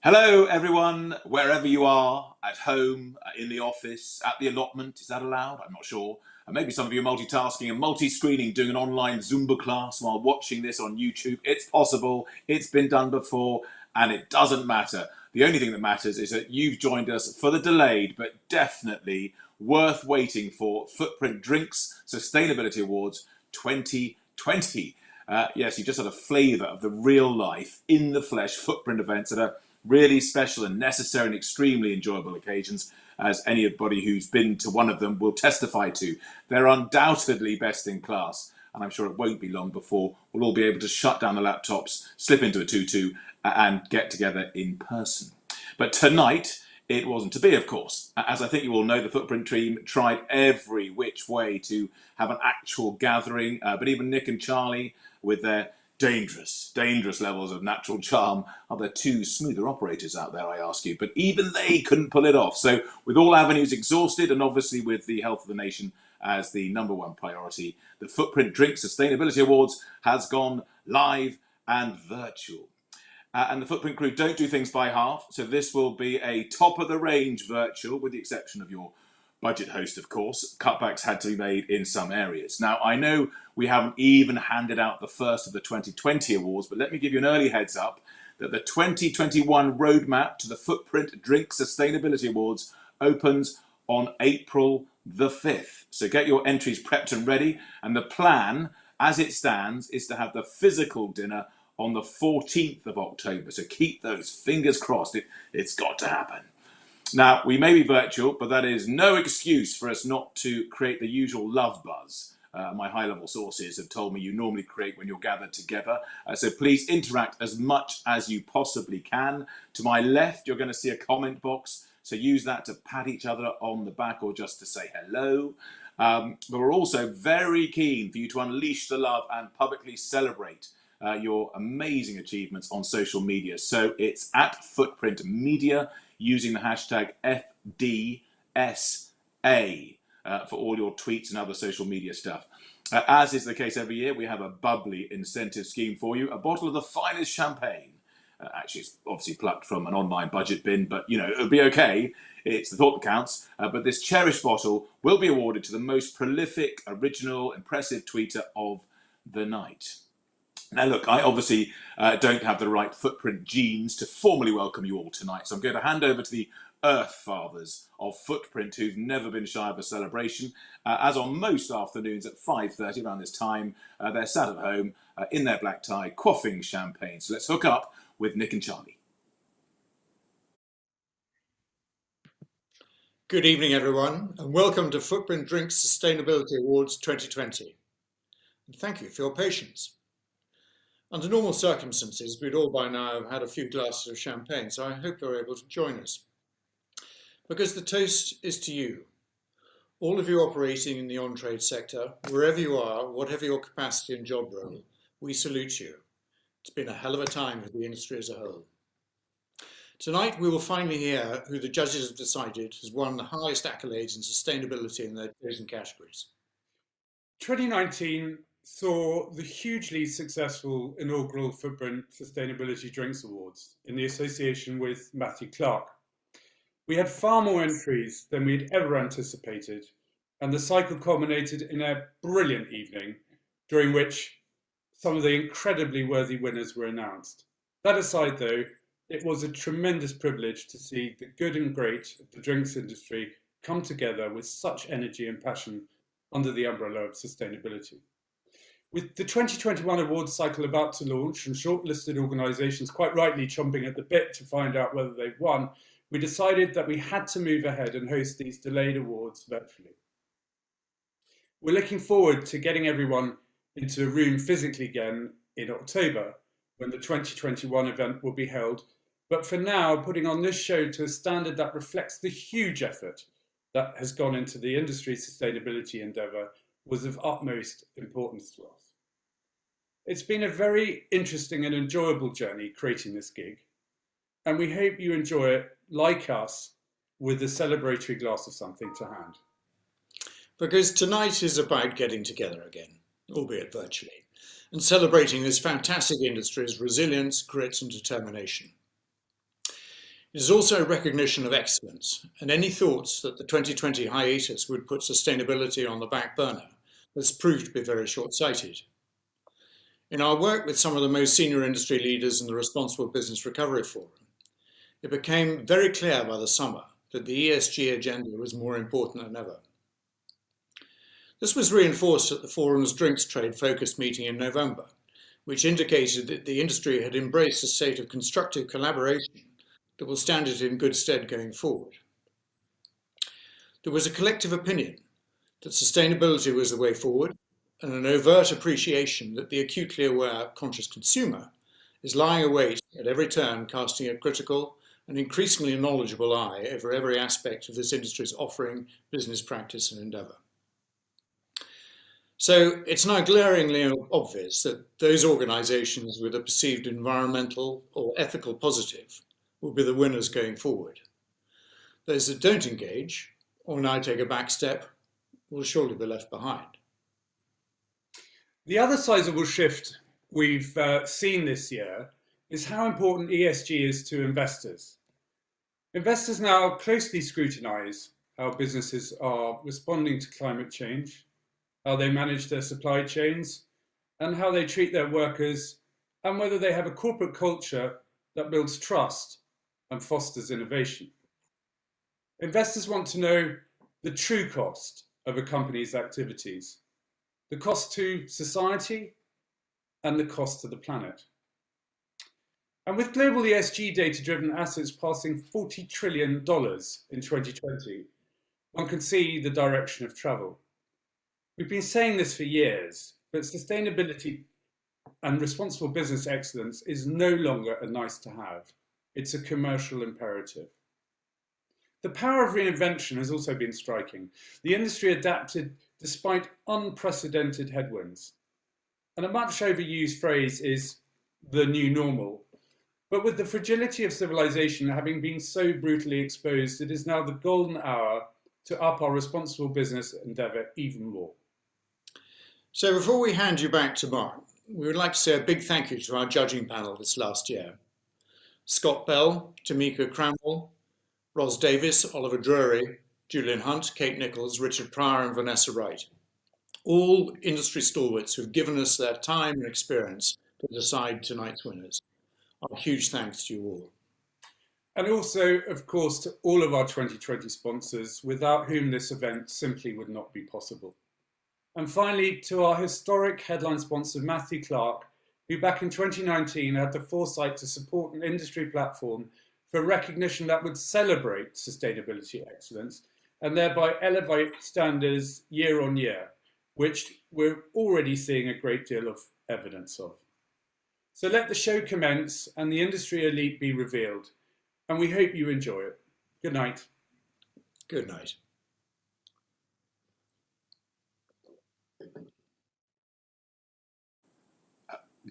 Hello everyone, wherever you are, at home, in the office, at the allotment, is that allowed? I'm not sure. Maybe some of you are multitasking and multi-screening, doing an online Zumba class while watching this on YouTube. It's possible, it's been done before, and it doesn't matter. The only thing that matters is that you've joined us for the delayed, but definitely worth waiting for FAIR.Drinks Sustainability Awards 2020. Yes, you just had a flavour of the real life, in the flesh footprint events that are really special and necessary and extremely enjoyable occasions, as anybody who's been to one of them will testify to. They're undoubtedly best in class, and I'm sure it won't be long before we'll all be able to shut down the laptops, slip into a tutu, and get together in person. But tonight, it wasn't to be, of course. As I think you all know, the Footprint team tried every which way to have an actual gathering, but even Nick and Charlie, with their dangerous levels of natural charm. Are there two smoother operators out there, I ask you? But even they couldn't pull it off. So with all avenues exhausted, and obviously with the health of the nation as the #1 priority, the FAIR.Drinks Sustainability Awards has gone live and virtual. And the Footprint crew don't do things by half, so this will be a top-of-the-range virtual, with the exception of your budget host, of course. Cutbacks had to be made in some areas. Now, I know we haven't even handed out the first of the 2020 awards, but let me give you an early heads up that the 2021 roadmap to the FAIR.Drinks Sustainability Awards opens on April the 5th. So get your entries prepped and ready. And the plan, as it stands, is to have the physical dinner on the 14th of October. So keep those fingers crossed. It's got to happen. Now, we may be virtual, but that is no excuse for us not to create the usual love buzz. My high-level sources have told me you normally create when you're gathered together. So please interact as much as you possibly can. To my left, you're going to see a comment box. So use that to pat each other on the back or just to say hello. But we're also very keen for you to unleash the love and publicly celebrate your amazing achievements on social media. So it's at Footprint Media, using the hashtag FDSA for all your tweets and other social media stuff. As is the case every year, we have a bubbly incentive scheme for you. A bottle of the finest champagne. Actually, it's obviously plucked from an online budget bin, but, you know, it'll be okay. It's the thought that counts. But this cherished bottle will be awarded to the most prolific, original, impressive tweeter of the night. Now, look, I obviously don't have the right Footprint genes to formally welcome you all tonight, so I'm going to hand over to the Earth Fathers of Footprint, who've never been shy of a celebration. As on most afternoons at 5:30 around this time, they're sat at home in their black tie, quaffing champagne. So let's hook up with Nick and Charlie. Good evening, everyone, and welcome to FAIR.Drinks Sustainability Awards 2020. And thank you for your patience. Under normal circumstances, we'd all by now have had a few glasses of champagne, so I hope you're able to join us. Because the toast is to you, all of you operating in the on-trade sector, wherever you are, whatever your capacity and job role, we salute you. It's been a hell of a time for the industry as a whole. Tonight, we will finally hear who the judges have decided has won the highest accolades in sustainability in their chosen categories. 2019 saw the hugely successful inaugural Footprint Sustainability Drinks Awards in the association with Matthew Clark. We had far more entries than we'd ever anticipated, and the cycle culminated in a brilliant evening during which some of the incredibly worthy winners were announced. That aside, though, it was a tremendous privilege to see the good and great of the drinks industry come together with such energy and passion under the umbrella of sustainability. With the 2021 awards cycle about to launch and shortlisted organisations quite rightly chomping at the bit to find out whether they've won, we decided that we had to move ahead and host these delayed awards virtually. We're looking forward to getting everyone into a room physically again in October, when the 2021 event will be held, but for now, putting on this show to a standard that reflects the huge effort that has gone into the industry's sustainability endeavour was of utmost importance to us. It's been a very interesting and enjoyable journey creating this gig, and we hope you enjoy it, like us, with a celebratory glass of something to hand. Because tonight is about getting together again, albeit virtually, and celebrating this fantastic industry's resilience, grit and determination. It is also a recognition of excellence, and any thoughts that the 2020 hiatus would put sustainability on the back burner has proved to be very short-sighted. In our work with some of the most senior industry leaders in the Responsible Business Recovery Forum, it became very clear by the summer that the ESG agenda was more important than ever. This was reinforced at the forum's drinks trade focused meeting in November, which indicated that the industry had embraced a state of constructive collaboration that will stand it in good stead going forward. There was a collective opinion that sustainability was the way forward, and an overt appreciation that the acutely aware, conscious consumer is lying await at every turn, casting a critical and increasingly knowledgeable eye over every aspect of this industry's offering, business practice and endeavour. So it's now glaringly obvious that those organisations with a perceived environmental or ethical positive will be the winners going forward. Those that don't engage or now take a back step will surely be left behind. The other sizable shift we've seen this year is how important ESG is to investors. Investors now closely scrutinise how businesses are responding to climate change, how they manage their supply chains, and how they treat their workers, and whether they have a corporate culture that builds trust and fosters innovation. Investors want to know the true cost of a company's activities, the cost to society and the cost to the planet. And with global ESG data-driven assets passing $40 trillion in 2020, one can see the direction of travel. We've been saying this for years, but sustainability and responsible business excellence is no longer a nice to have. It's a commercial imperative. The power of reinvention has also been striking. The industry adapted despite unprecedented headwinds. And a much overused phrase is the new normal. But with the fragility of civilization having been so brutally exposed, it is now the golden hour to up our responsible business endeavour even more. So before we hand you back to Mark, we would like to say a big thank you to our judging panel this last year. Scott Bell, Tamika Cramwell, Ros Davis, Oliver Drury, Julian Hunt, Kate Nichols, Richard Pryor and Vanessa Wright. All industry stalwarts who've given us their time and experience to decide tonight's winners. A huge thanks to you all. And also, of course, to all of our 2020 sponsors, without whom this event simply would not be possible. And finally, to our historic headline sponsor, Matthew Clark, who back in 2019 had the foresight to support an industry platform for recognition that would celebrate sustainability excellence and thereby elevate standards year on year, which we're already seeing a great deal of evidence of. So let the show commence and the industry elite be revealed, and we hope you enjoy it. Good night. Good night.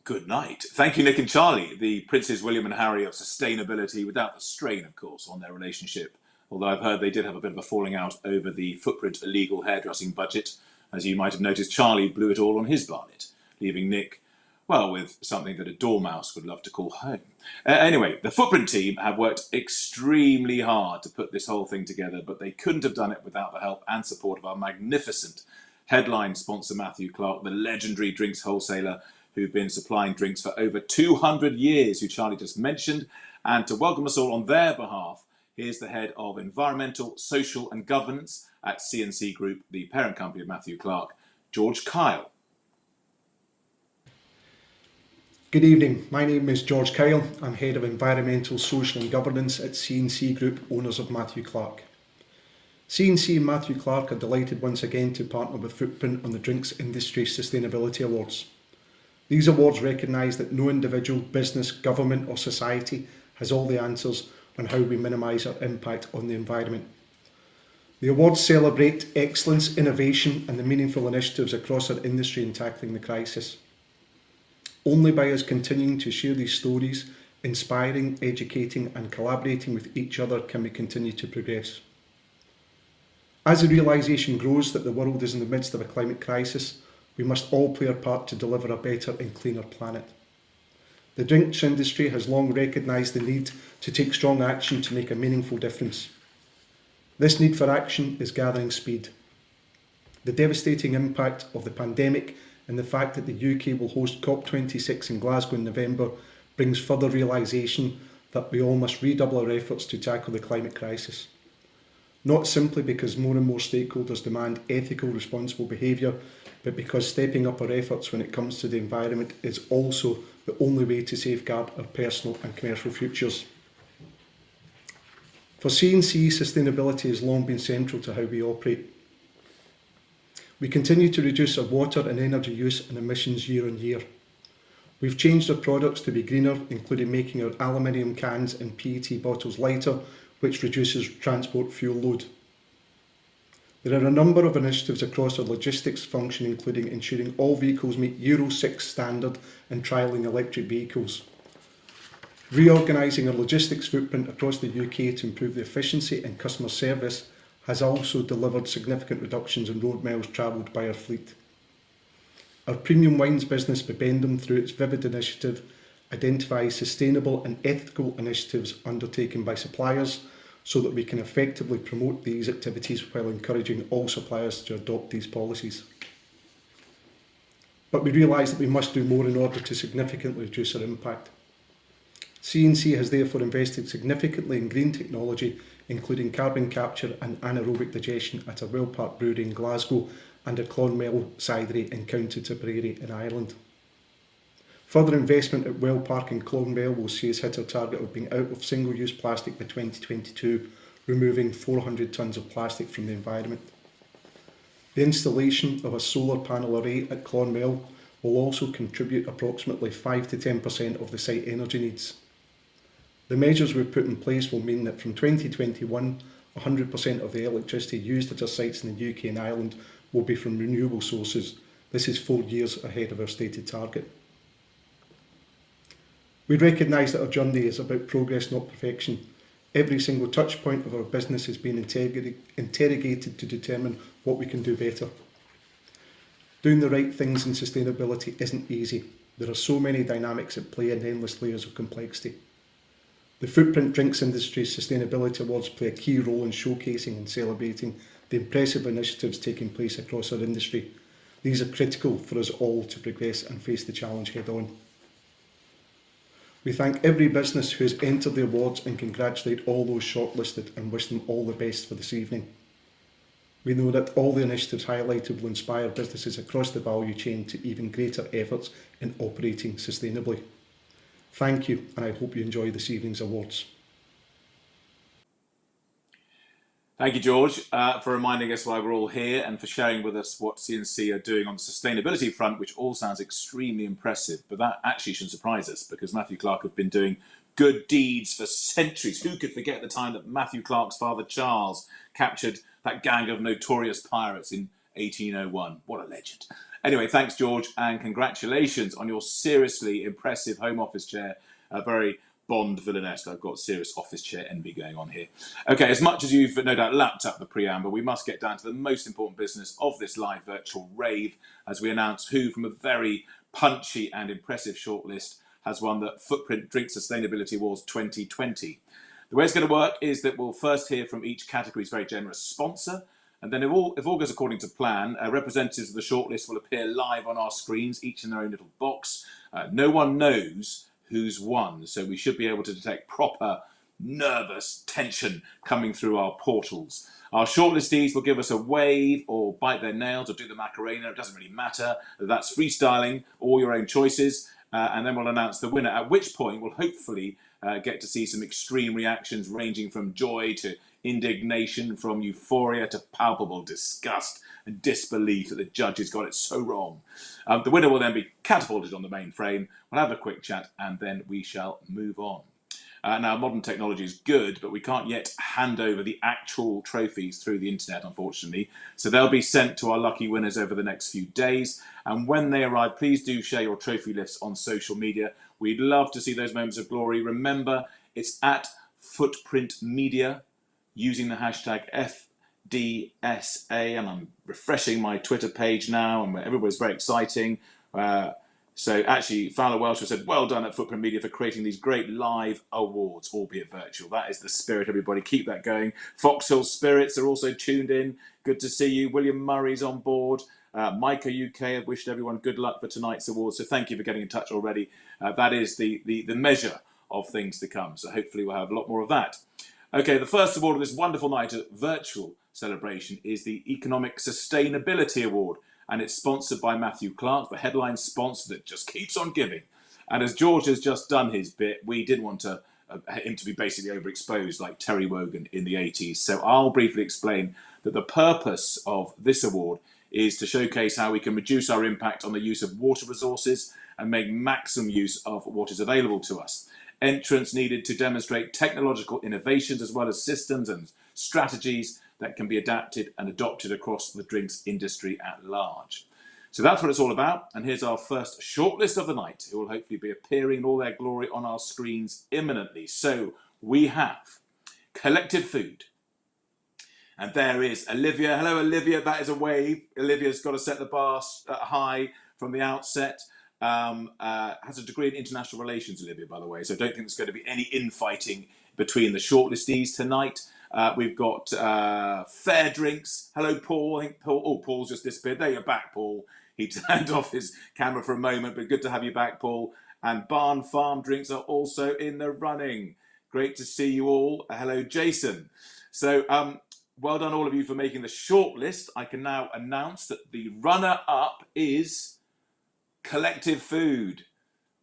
Good night. Thank you, Nick and Charlie, the Princes William and Harry of sustainability, without the strain, of course, on their relationship. Although I've heard they did have a bit of a falling out over the Footprint illegal hairdressing budget. As you might have noticed, Charlie blew it all on his barnet, leaving Nick, well, with something that a dormouse would love to call home. Anyway, the Footprint team have worked extremely hard to put this whole thing together, but they couldn't have done it without the help and support of our magnificent headline sponsor Matthew Clark, the legendary drinks wholesaler who've been supplying drinks for over 200 years, who Charlie just mentioned. And to welcome us all on their behalf, here's the head of Environmental, Social and Governance at C&C Group, the parent company of Matthew Clark, George Kyle. Good evening, my name is George Kyle. I'm Head of Environmental, Social and Governance at C&C Group, owners of Matthew Clark. C&C and Matthew Clark are delighted once again to partner with Footprint on the Drinks Industry Sustainability Awards. These awards recognise that no individual, business, government or society has all the answers on how we minimise our impact on the environment. The awards celebrate excellence, innovation and the meaningful initiatives across our industry in tackling the crisis. Only by us continuing to share these stories, inspiring, educating and collaborating with each other can we continue to progress. As the realisation grows that the world is in the midst of a climate crisis, we must all play our part to deliver a better and cleaner planet. The drinks industry has long recognised the need to take strong action to make a meaningful difference. This need for action is gathering speed. The devastating impact of the pandemic and the fact that the UK will host COP26 in Glasgow in November brings further realisation that we all must redouble our efforts to tackle the climate crisis. Not simply because more and more stakeholders demand ethical, responsible behaviour, but because stepping up our efforts when it comes to the environment is also the only way to safeguard our personal and commercial futures. For C&C, sustainability has long been central to how we operate. We continue to reduce our water and energy use and emissions year on year. We've changed our products to be greener, including making our aluminium cans and PET bottles lighter, which reduces transport fuel load. There are a number of initiatives across our logistics function, including ensuring all vehicles meet Euro 6 standard and trialling electric vehicles. Reorganising our logistics footprint across the UK to improve the efficiency and customer service has also delivered significant reductions in road miles travelled by our fleet. Our premium wines business, Bibendum, through its Vivid initiative, identifies sustainable and ethical initiatives undertaken by suppliers so that we can effectively promote these activities while encouraging all suppliers to adopt these policies. But we realise that we must do more in order to significantly reduce our impact. C&C has therefore invested significantly in green technology, including carbon capture and anaerobic digestion at our Frugalpac brewery in Glasgow and at Clonmel cidery in County Tipperary in Ireland. Further investment at Frugalpac in Clonmel will see us hit our target of being out of single-use plastic by 2022, removing 400 tonnes of plastic from the environment. The installation of a solar panel array at Clonmel will also contribute approximately 5 to 10% of the site energy needs. The measures we've put in place will mean that from 2021, 100% of the electricity used at our sites in the UK and Ireland will be from renewable sources. This is 4 years ahead of our stated target. We recognise that our journey is about progress, not perfection. Every single touch point of our business has been interrogated to determine what we can do better. Doing the right things in sustainability isn't easy. There are so many dynamics at play and endless layers of complexity. The Footprint Drinks Industry Sustainability Awards play a key role in showcasing and celebrating the impressive initiatives taking place across our industry. These are critical for us all to progress and face the challenge head on. We thank every business who has entered the awards and congratulate all those shortlisted and wish them all the best for this evening. We know that all the initiatives highlighted will inspire businesses across the value chain to even greater efforts in operating sustainably. Thank you, and I hope you enjoy this evening's awards. Thank you, George, for reminding us why we're all here and for sharing with us what C&C are doing on the sustainability front, which all sounds extremely impressive. But that actually should surprise us because Matthew Clark have been doing good deeds for centuries. Who could forget the time that Matthew Clark's father, Charles, captured that gang of notorious pirates in 1801? What a legend. Anyway, thanks, George, and congratulations on your seriously impressive Home Office chair. A very Bond villainess. I've got serious office chair envy going on here. Okay, as much as you've no doubt lapped up the preamble, we must get down to the most important business of this live virtual rave as we announce who, from a very punchy and impressive shortlist, has won the Footprint Drinks Sustainability Awards 2020. The way it's going to work is that we'll first hear from each category's very generous sponsor, And then if all goes according to plan, representatives of the shortlist will appear live on our screens, each in their own little box. No one knows who's won, so we should be able to detect proper nervous tension coming through our portals. Our shortlistees will give us a wave or bite their nails or do the Macarena. It doesn't really matter. That's freestyling, all your own choices. And then we'll announce the winner, at which point we'll hopefully get to see some extreme reactions ranging from joy to indignation, from euphoria to palpable disgust and disbelief that the judges got it so wrong. The winner will then be catapulted on the main frame. We'll have a quick chat and then we shall move on. Now, modern technology is good, but we can't yet hand over the actual trophies through the internet, unfortunately. So they'll be sent to our lucky winners over the next few days. And when they arrive, please do share your trophy lists on social media. We'd love to see those moments of glory. Remember, it's at Footprint Media using the hashtag FDSA. And I'm refreshing my Twitter page now, and everybody's very exciting. So actually, Fowler Welsh has said, well done at Footprint Media for creating these great live awards, albeit virtual. That is the spirit, everybody. Keep that going. Foxhole Spirits are also tuned in. Good to see you. William Murray's on board. Meiko UK have wished everyone good luck for tonight's awards. So thank you for getting in touch already. That is the measure of things to come. So hopefully we'll have a lot more of that. Okay, the first award of this wonderful night of virtual celebration is the Economic Sustainability Award. And it's sponsored by Matthew Clark, the headline sponsor that just keeps on giving. And as George has just done his bit, we didn't want him to be basically overexposed like Terry Wogan in the 80s. So I'll briefly explain that the purpose of this award is to showcase how we can reduce our impact on the use of water resources and make maximum use of what is available to us. Entrants needed to demonstrate technological innovations as well as systems and strategies that can be adapted and adopted across the drinks industry at large. So that's what it's all about. And here's our first shortlist of the night, who will hopefully be appearing in all their glory on our screens imminently. So we have Collectiv Food. And there is Olivia. Hello, Olivia. That is a wave. Olivia's got to set the bar high from the outset. Has a degree in international relations, Olivia, by the way. So I don't think there's going to be any infighting between the shortlistees tonight. We've got FAIR.Drinks. Hello, Paul. I think Paul. Oh, Paul's just disappeared. There you're back, Paul. He turned off his camera for a moment, but good to have you back, Paul. And Barn Farm Drinks are also in the running. Great to see you all. Hello, Jason. So, well done, all of you, for making the shortlist. I can now announce that the runner-up is Collectiv Food.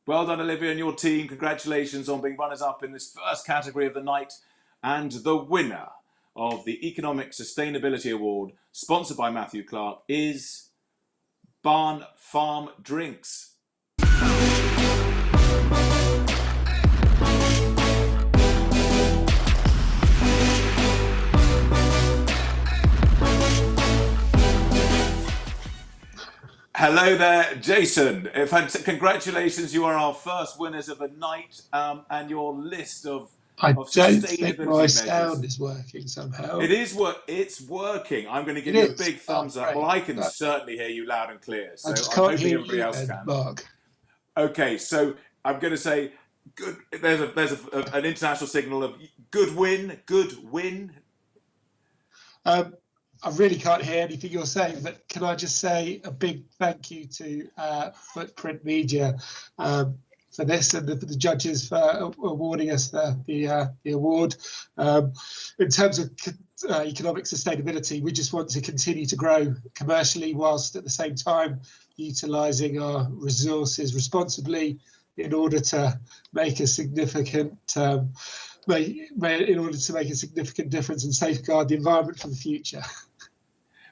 Well done, Olivia, and your team. Congratulations on being runners-up in this first category of the night. And the winner of the Economic Sustainability Award, sponsored by Matthew Clark, is Barn Farm Drinks. Hello there, Jason. Congratulations, you are our first winners of the night, and your list of I don't think my sound is working somehow. It is it's working. I'm going to give you a big thumbs up. Well, I can certainly hear you loud and clear. So I just can't hoping hear everybody else can. Mark. Okay, so I'm going to say good. There's an international signal of good win. I really can't hear anything you're saying, but can I just say a big thank you to Footprint Media for this, and for the judges for awarding us the award. In terms of economic sustainability, we just want to continue to grow commercially whilst at the same time utilising our resources responsibly in order to make a significant difference and safeguard the environment for the future.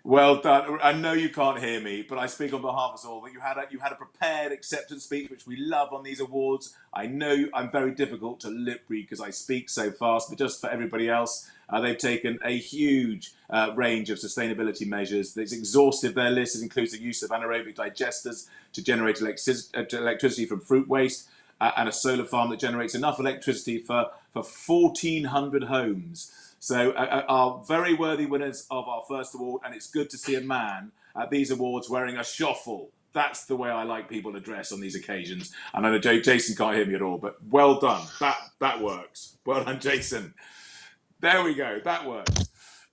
Well done. I know you can't hear me, but I speak on behalf of us all. That you had a prepared acceptance speech, which we love on these awards. I know I'm very difficult to lip read because I speak so fast, but just for everybody else, they've taken a huge range of sustainability measures. It's exhaustive. Their list. It includes the use of anaerobic digesters to generate electricity from fruit waste, and a solar farm that generates enough electricity for 1,400 homes. So are very worthy winners of our first award, and it's good to see a man at these awards wearing a shuffle. That's the way I like people to dress on these occasions. And I know Jason can't hear me at all, but well done. That works. Well done, Jason. There we go. That works.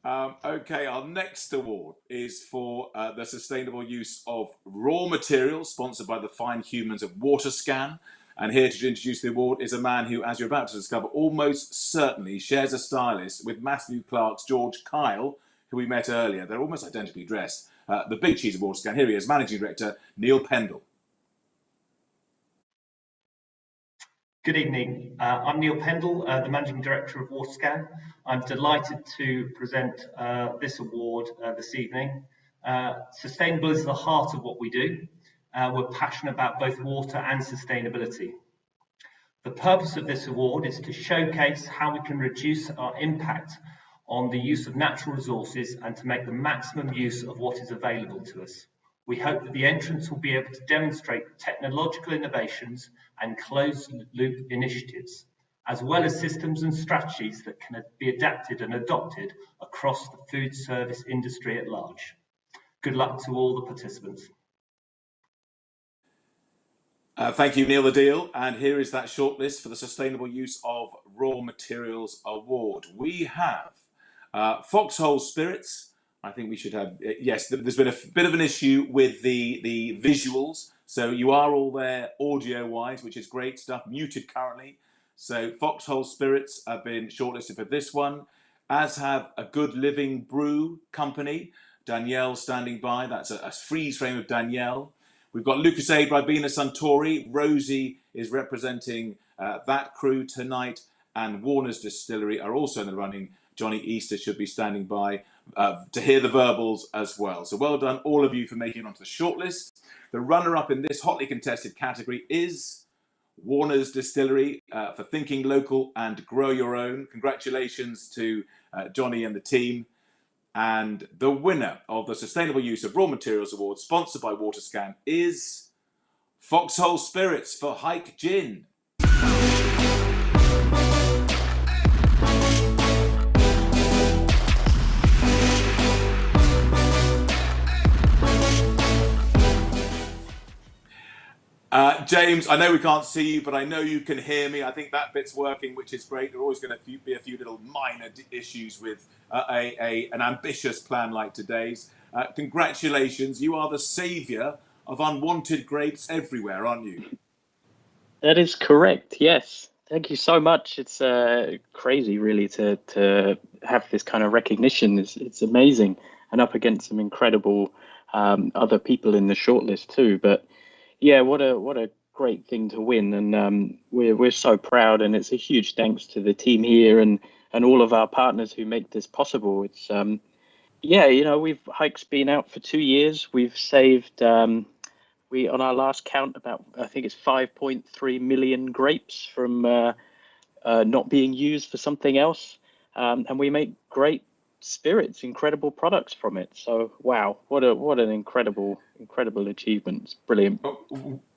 Okay, our next award is for the sustainable use of raw materials, sponsored by the fine humans of WaterScan. And here to introduce the award is a man who, as you're about to discover, almost certainly shares a stylist with Matthew Clark's George Kyle, who we met earlier. They're almost identically dressed. The big cheese of WaterScan. Here he is, Managing Director Neil Pendle. Good evening. I'm Neil Pendle, the Managing Director of WaterScan. I'm delighted to present this award this evening. Sustainable is the heart of what we do. We're passionate about both water and sustainability. The purpose of this award is to showcase how we can reduce our impact on the use of natural resources and to make the maximum use of what is available to us. We hope that the entrants will be able to demonstrate technological innovations and closed-loop initiatives, as well as systems and strategies that can be adapted and adopted across the food service industry at large. Good luck to all the participants. Thank you, Neil the Deal. And here is that shortlist for the Sustainable Use of Raw Materials Award. We have Foxhole Spirits. I think we should have, yes, there's been a bit of an issue with the visuals. So you are all there audio-wise, which is great stuff, muted currently. So Foxhole Spirits have been shortlisted for this one, as have A Good Living Brew Company. Danielle standing by, that's a freeze frame of Danielle. We've got Lucozade, Ribena, Suntory. Rosie is representing that crew tonight. And Warner's Distillery are also in the running. Johnny Easter should be standing by to hear the verbals as well. So well done, all of you, for making it onto the shortlist. The runner-up in this hotly contested category is Warner's Distillery for Thinking Local and Grow Your Own. Congratulations to Johnny and the team. And the winner of the Sustainable Use of Raw Materials Award, sponsored by WaterScan, is Foxhole Spirits for Heineken Gin. James, I know we can't see you, but I know you can hear me. I think that bit's working, which is great. There are always going to be a few little minor issues with an ambitious plan like today's. Congratulations. You are the saviour of unwanted grapes everywhere, aren't you? That is correct, yes. Thank you so much. It's crazy, really, to have this kind of recognition. It's amazing, and up against some incredible other people in the shortlist too. But yeah, what a great thing to win, and we're so proud, and it's a huge thanks to the team here and all of our partners who make this possible. It's yeah, you know, Hike's been out for 2 years. We've saved we on our last count about, I think it's 5.3 million grapes from not being used for something else, and we make great spirits, incredible products from it. So wow, what an incredible achievement. It's brilliant.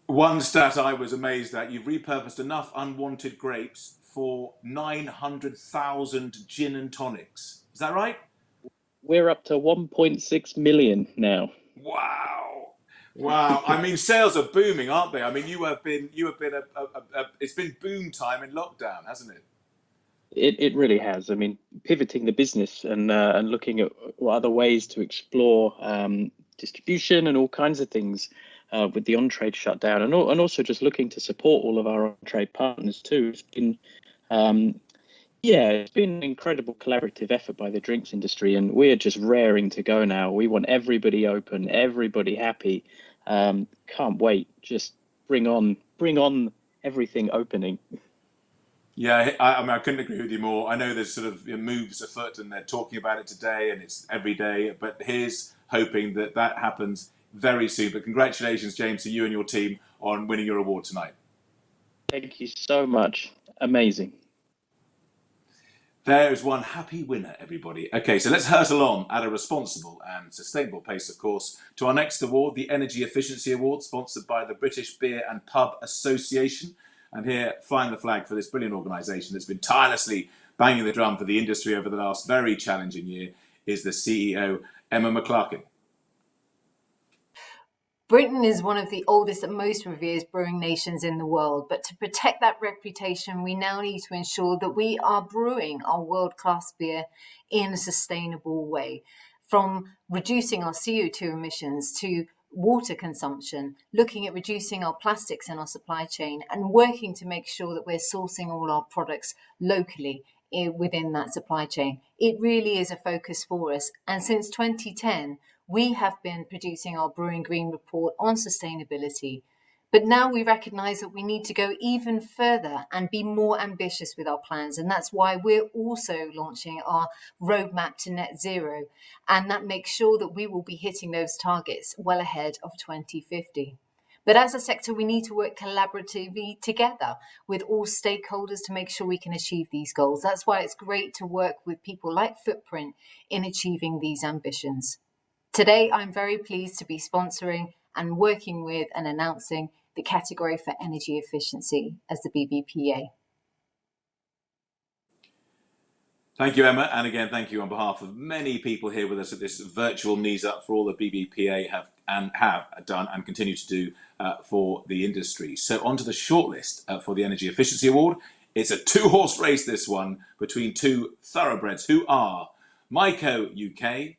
One stat I was amazed at: you've repurposed enough unwanted grapes for 900,000 gin and tonics. Is that right? We're up to 1.6 million now. Wow! I mean, sales are booming, aren't they? I mean, you have been it's been boom time in lockdown, hasn't it? It really has. I mean, pivoting the business and looking at other ways to explore distribution and all kinds of things with the on-trade shutdown, and also just looking to support all of our on-trade partners too. It's been it's been an incredible collaborative effort by the drinks industry, and we're just raring to go now. We want everybody open, everybody happy. Can't wait. Just bring on everything opening. Yeah, I mean, I couldn't agree with you more. I know there's sort of moves afoot, and they're talking about it today, and it's every day. But here's hoping that happens very soon. But congratulations, James, to you and your team on winning your award tonight. Thank you so much. Amazing. There is one happy winner, everybody. Okay, so let's hurtle on at a responsible and sustainable pace, of course, to our next award, the Energy Efficiency Award, sponsored by the British Beer and Pub Association. And here, flying the flag for this brilliant organisation that's been tirelessly banging the drum for the industry over the last very challenging year, is the CEO, Emma McClarkin. Britain is one of the oldest and most revered brewing nations in the world, but to protect that reputation, we now need to ensure that we are brewing our world-class beer in a sustainable way, from reducing our CO2 emissions to water consumption, looking at reducing our plastics in our supply chain, and working to make sure that we're sourcing all our products locally within that supply chain. It really is a focus for us. And since 2010, we have been producing our Brewing Green report on sustainability. But now we recognise that we need to go even further and be more ambitious with our plans. And that's why we're also launching our roadmap to net zero. And that makes sure that we will be hitting those targets well ahead of 2050. But as a sector, we need to work collaboratively together with all stakeholders to make sure we can achieve these goals. That's why it's great to work with people like Footprint in achieving these ambitions. Today, I'm very pleased to be sponsoring and working with and announcing the category for energy efficiency as the BBPA. Thank you, Emma. And again, thank you on behalf of many people here with us at this virtual knees up for all the BBPA have done and continue to do for the industry. So on to the shortlist for the Energy Efficiency Award. It's a two-horse race, this one, between two thoroughbreds who are Meiko UK.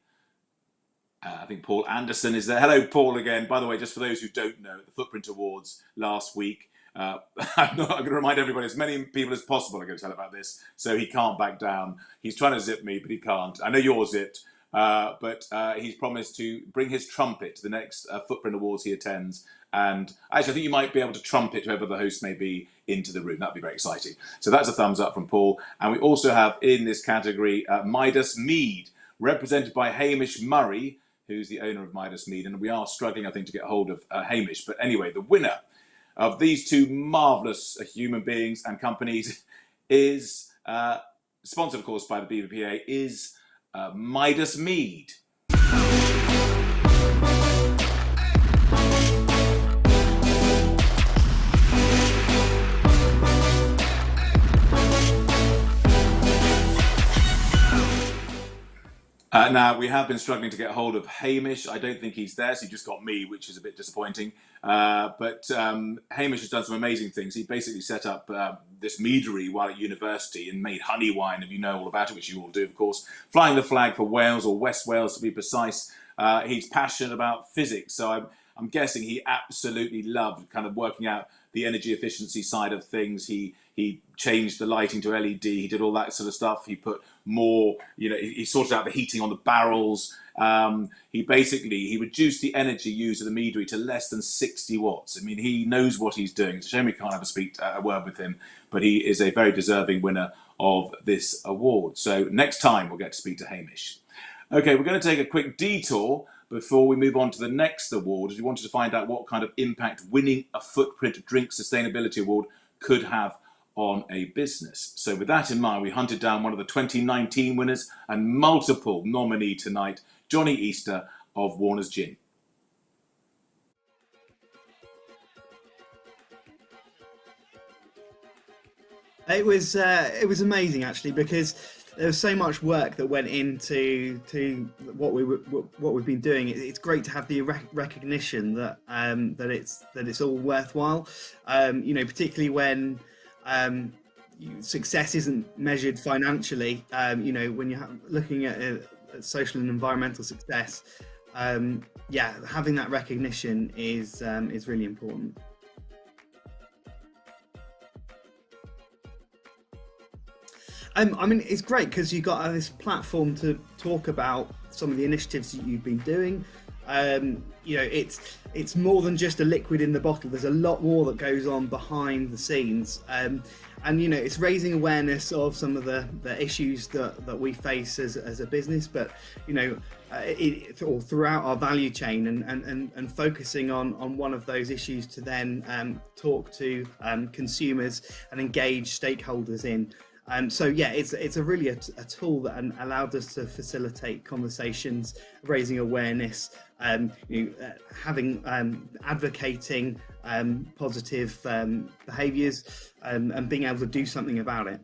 I think Paul Anderson is there. Hello, Paul, again. By the way, just for those who don't know, the Footprint Awards last week, I'm going to remind everybody, as many people as possible are going to tell about this, so he can't back down. He's trying to zip me, but he can't. I know you're zipped, but he's promised to bring his trumpet to the next Footprint Awards he attends. And actually, I think you might be able to trumpet whoever the host may be into the room. That'd be very exciting. So that's a thumbs up from Paul. And we also have in this category Midas Mead, represented by Hamish Murray, who's the owner of Midas Mead, and we are struggling, I think, to get hold of Hamish. But anyway, the winner of these two marvellous human beings and companies is, sponsored, of course, by the BBPA, is Midas Mead. Now, we have been struggling to get hold of Hamish. I don't think he's there, so he just got me, which is a bit disappointing. But Hamish has done some amazing things. He basically set up this meadery while at university and made honey wine, and you know all about it, which you all do, of course. Flying the flag for Wales, or West Wales to be precise. He's passionate about physics, so I'm guessing he absolutely loved kind of working out the energy efficiency side of things. He changed the lighting to LED. He did all that sort of stuff. He put more, he sorted out the heating on the barrels. He reduced the energy used at the meadery to less than 60 watts. I mean, he knows what he's doing. It's a shame we can't have a word with him, but he is a very deserving winner of this award. So next time we'll get to speak to Hamish. Okay, we're going to take a quick detour before we move on to the next award, as we wanted to find out what kind of impact winning a Footprint Drinks Sustainability Award could have on a business. So with that in mind, we hunted down one of the 2019 winners and multiple nominee tonight, Johnny Easter of Warner's Gin. It was amazing, actually, because there was so much work that went into what we've been doing. It's great to have the recognition that it's all worthwhile. Particularly when success isn't measured financially. When you're looking at social and environmental success, having that recognition is really important. It's great because you've got this platform to talk about some of the initiatives that you've been doing. It's more than just a liquid in the bottle. There's a lot more that goes on behind the scenes. It's raising awareness of some of the issues that we face as a business, but all throughout our value chain, and focusing on one of those issues to then talk to consumers and engage stakeholders in. It's a really a tool that allowed us to facilitate conversations, raising awareness, having advocating positive behaviours, and being able to do something about it.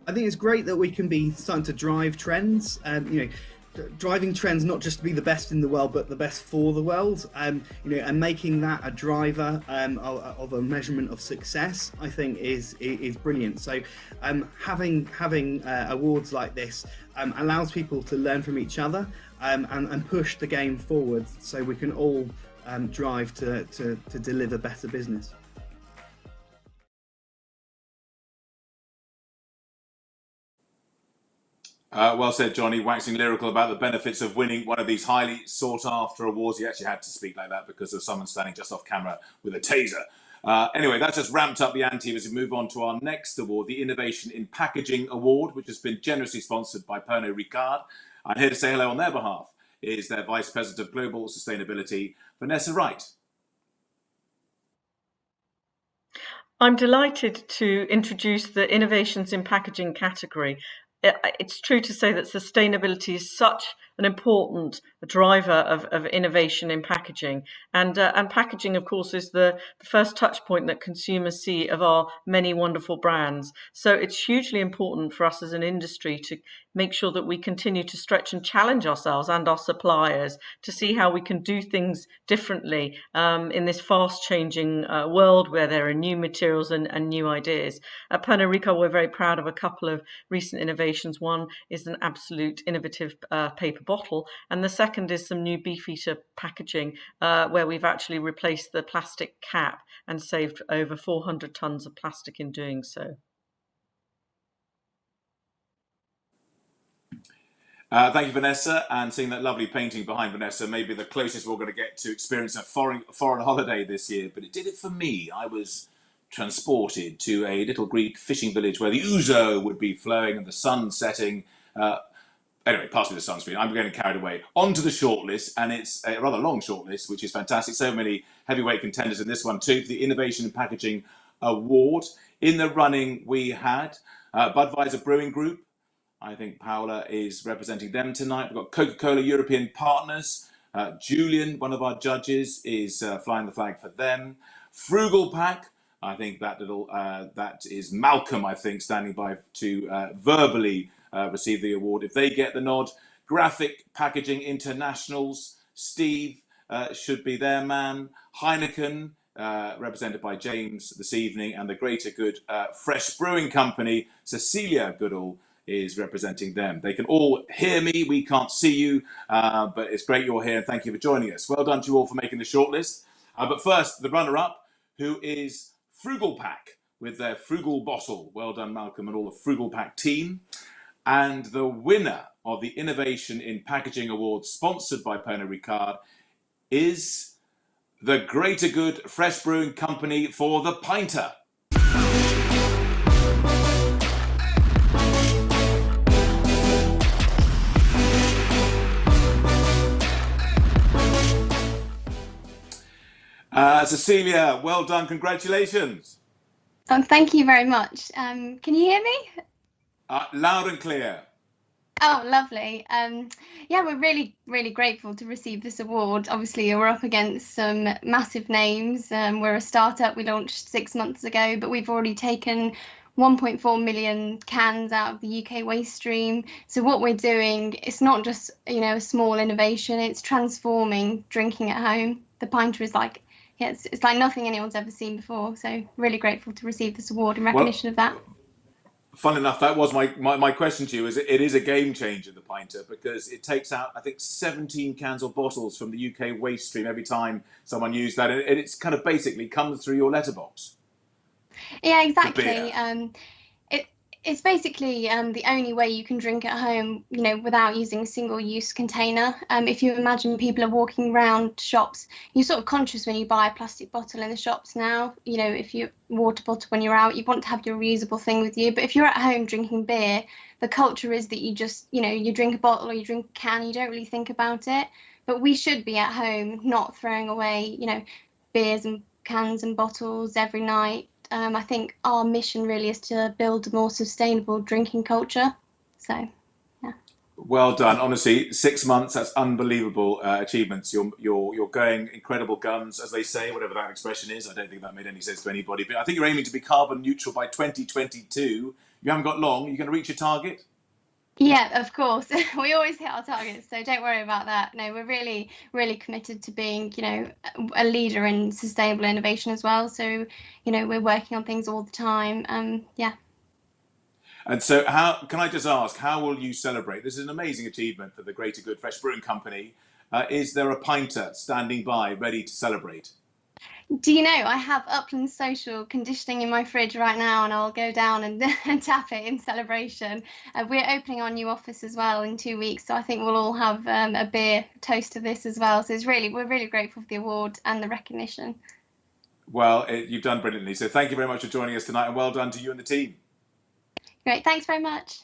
I think it's great that we can be starting to drive trends. driving trends not just to be the best in the world, but the best for the world. And making that a driver of a measurement of success, I think is brilliant. So having awards like this allows people to learn from each other and push the game forward, so we can all drive to deliver better business. Well said, Johnny, waxing lyrical about the benefits of winning one of these highly sought-after awards. He actually had to speak like that because of someone standing just off camera with a taser. Anyway, that just ramped up the ante as we move on to our next award, the Innovation in Packaging Award, which has been generously sponsored by Pernod Ricard. I'm here to say hello on their behalf is their Vice President of Global Sustainability, Vanessa Wright. I'm delighted to introduce the Innovations in Packaging category. It's true to say that sustainability is such an important driver of innovation in packaging, and packaging, of course, is the first touch point that consumers see of our many wonderful brands. So it's hugely important for us as an industry to make sure that we continue to stretch and challenge ourselves and our suppliers to see how we can do things differently in this fast-changing world where there are new materials and new ideas. At Pernod Ricard, we're very proud of a couple of recent innovations. One is an absolute innovative paper bottle, and the second is some new Beefeater packaging where we've actually replaced the plastic cap and saved over 400 tons of plastic in doing so. Thank you, Vanessa, and seeing that lovely painting behind Vanessa, maybe the closest we're going to get to experience a foreign holiday this year, but it did it for me. I was transported to a little Greek fishing village where the ouzo would be flowing and the sun setting. Anyway, pass me the sunscreen. I'm getting carried away. On to the shortlist, and it's a rather long shortlist, which is fantastic. So many heavyweight contenders in this one too for the Innovation in Packaging Award. In the running, we had Budweiser Brewing Group. I think Paola is representing them tonight. We've got Coca-Cola European Partners. Julian, one of our judges, is flying the flag for them. Frugalpac. I think that is Malcolm, I think, standing by to verbally receive the award if they get the nod. Graphic Packaging Internationals, Steve should be their man. Heineken, represented by James this evening, and the Greater Good Fresh Brewing Company, Cecilia Goodall, is representing them. They can all hear me, we can't see you, but it's great you're here and thank you for joining us. Well done to you all for making the shortlist. But first, the runner-up, who is Frugalpac with their Frugal Bottle. Well done, Malcolm, and all the Frugalpac team. And the winner of the Innovation in Packaging Award, sponsored by Pernod Ricard, is the Greater Good Fresh Brewing Company for the Pinter. Cecilia, well done, congratulations. Thank you very much. Can you hear me? Loud and clear. Oh, lovely. Yeah, we're really grateful to receive this award. Obviously, we're up against some massive names. We're a startup. We launched 6 months ago, but we've already taken 1.4 million cans out of the UK waste stream. So what we're doing, it's not just, a small innovation. It's transforming drinking at home. The Pinter is like, it's like nothing anyone's ever seen before. So really grateful to receive this award in recognition of that. Fun enough, that was my question to you. It is a game changer, the Pinter, because it takes out, I think, 17 cans or bottles from the UK waste stream every time someone used that. And it's kind of basically comes through your letterbox. Yeah, exactly. It's basically the only way you can drink at home, without using a single-use container. If you imagine people are walking around shops, you're sort of conscious when you buy a plastic bottle in the shops now. If you water bottle when you're out, you want to have your reusable thing with you. But if you're at home drinking beer, the culture is that you just, you drink a bottle or you drink a can, you don't really think about it. But we should be at home, not throwing away, beers and cans and bottles every night. I think our mission really is to build a more sustainable drinking culture. So, yeah. Well done. Honestly, 6 months, that's unbelievable achievements. You're going incredible guns, as they say, whatever that expression is. I don't think that made any sense to anybody. But I think you're aiming to be carbon neutral by 2022. You haven't got long. You're going to reach your target? Yeah, of course. We always hit our targets, so don't worry about that. No, we're really, really committed to being, a leader in sustainable innovation as well. So, we're working on things all the time. Yeah. And so how can I just ask, how will you celebrate? This is an amazing achievement for the Greater Good Fresh Brewing Company. Is there a pinter standing by ready to celebrate? Do you know, I have Upland Social conditioning in my fridge right now, and I'll go down and, and tap it in celebration. We're opening our new office as well in 2 weeks, so I think we'll all have a beer toast to this as well. So we're really grateful for the award and the recognition. Well, you've done brilliantly. So thank you very much for joining us tonight, and well done to you and the team. Great, thanks very much.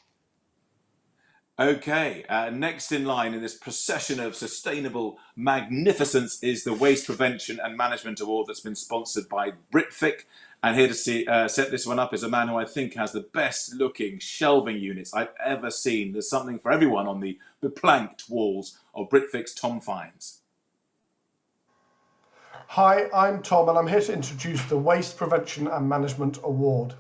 Okay, next in line in this procession of sustainable magnificence is the Waste Prevention and Management Award that's been sponsored by Britvic. And here to set this one up is a man who I think has the best looking shelving units I've ever seen. There's something for everyone on the beplanked walls of Britvic's Tom Fines. Hi, I'm Tom, and I'm here to introduce the Waste Prevention and Management Award.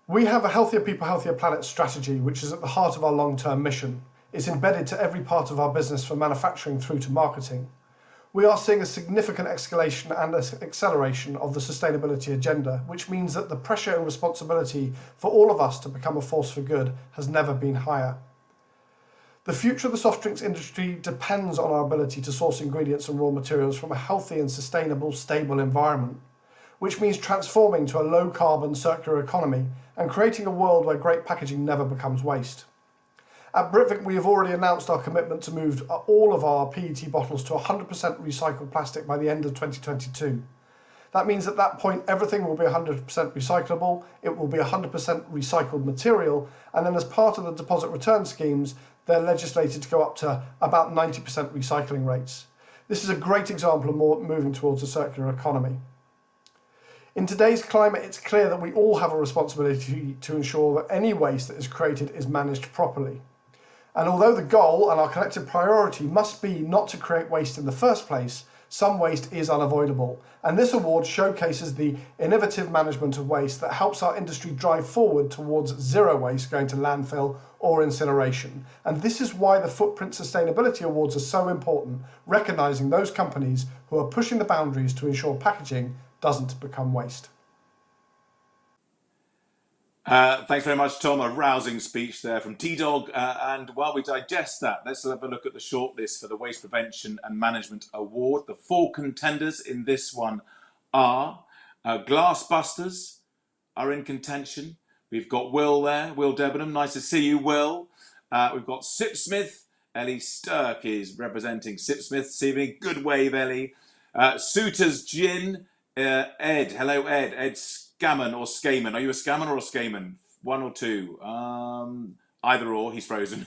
We have a Healthier People, Healthier Planet strategy, which is at the heart of our long-term mission. It's embedded to every part of our business, from manufacturing through to marketing. We are seeing a significant escalation and acceleration of the sustainability agenda, which means that the pressure and responsibility for all of us to become a force for good has never been higher. The future of the soft drinks industry depends on our ability to source ingredients and raw materials from a healthy and sustainable, stable environment, which means transforming to a low-carbon circular economy and creating a world where great packaging never becomes waste. At Britvic, we have already announced our commitment to move all of our PET bottles to 100% recycled plastic by the end of 2022. That means at that point, everything will be 100% recyclable, it will be 100% recycled material, and then as part of the deposit return schemes, they're legislated to go up to about 90% recycling rates. This is a great example of moving towards a circular economy. In today's climate, it's clear that we all have a responsibility to ensure that any waste that is created is managed properly. And although the goal and our collective priority must be not to create waste in the first place, some waste is unavoidable. And this award showcases the innovative management of waste that helps our industry drive forward towards zero waste going to landfill or incineration. And this is why the Footprint Sustainability Awards are so important, recognising those companies who are pushing the boundaries to ensure packaging doesn't become waste. Thanks very much, Tom. A rousing speech there from T-Dog. And while we digest that, let's have a look at the shortlist for the Waste Prevention and Management Award. The 4 contenders in this one are Glassbusters are in contention. We've got Will there, Will Debenham. Nice to see you, Will. We've got Sipsmith. Ellie Stirk is representing Sipsmith this evening. Good wave, Ellie. Sutors Gin. Ed. Hello, Ed. Ed Scammon or Skaman. Are you a Scammon or a Skaman? 1 or 2? Either or. He's frozen.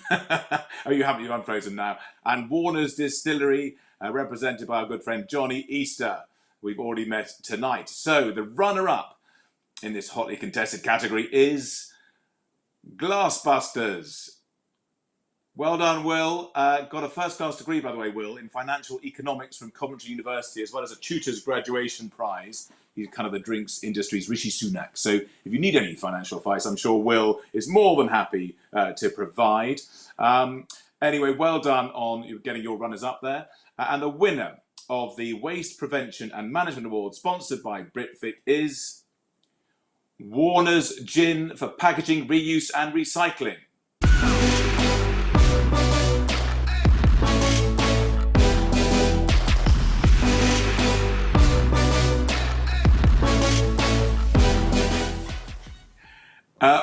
Oh, you haven't. You're unfrozen now. And Warner's Distillery, represented by our good friend Johnny Easter. We've already met tonight. So the runner-up in this hotly contested category is Glassbusters. Well done, Will. Got a first-class degree, by the way, Will, in financial economics from Coventry University, as well as a tutor's graduation prize. He's kind of the drinks industry's Rishi Sunak. So if you need any financial advice, I'm sure Will is more than happy to provide. Anyway, well done on getting your runners up there. And the winner of the Waste Prevention and Management Award, sponsored by Britvic, is Warner's Gin for packaging, reuse and recycling.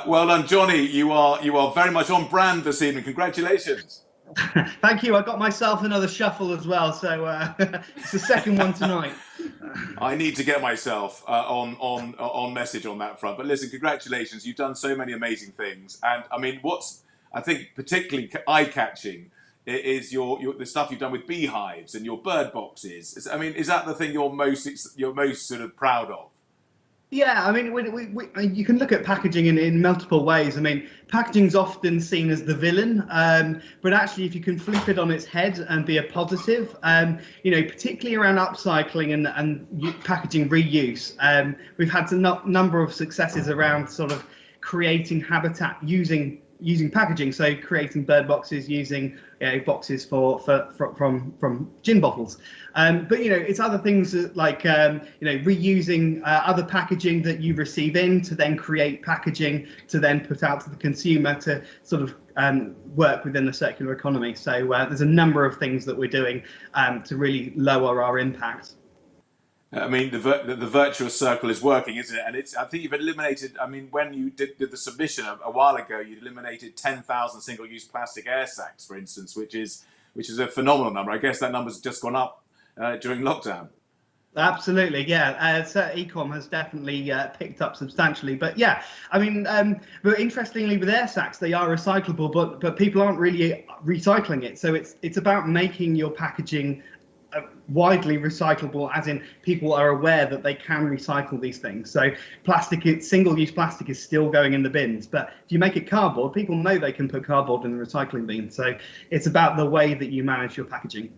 Well done, Johnny. You are very much on brand this evening. Congratulations. Thank you. I got myself another shuffle as well, so it's the second one tonight. I need to get myself on message on that front. But listen, congratulations. You've done so many amazing things. And I mean, what's I think particularly eye-catching is the stuff you've done with beehives and your bird boxes. I mean, is that the thing you're most sort of proud of? Yeah, I mean, you can look at packaging in multiple ways. I mean, packaging's often seen as the villain, but actually, if you can flip it on its head and be a positive, particularly around upcycling and packaging reuse, we've had a number of successes around sort of creating habitat using using packaging, so creating bird boxes, using boxes from gin bottles. But it's other things like reusing other packaging that you receive in to then create packaging to then put out to the consumer to sort of work within the circular economy. So there's a number of things that we're doing to really lower our impact. I mean, the virtuous circle is working, isn't it? And I think you've eliminated, I mean, when you did the submission a while ago, you eliminated 10,000 single-use plastic air sacs, for instance, which is a phenomenal number. I guess that number's just gone up during lockdown. Absolutely, yeah. So Ecom has definitely picked up substantially, but yeah, I mean, but interestingly, with air sacs, they are recyclable, but people aren't really recycling it. So it's about making your packaging widely recyclable, as in people are aware that they can recycle these things. So single-use plastic is still going in the bins, but if you make it cardboard, people know they can put cardboard in the recycling bin. So it's about the way that you manage your packaging.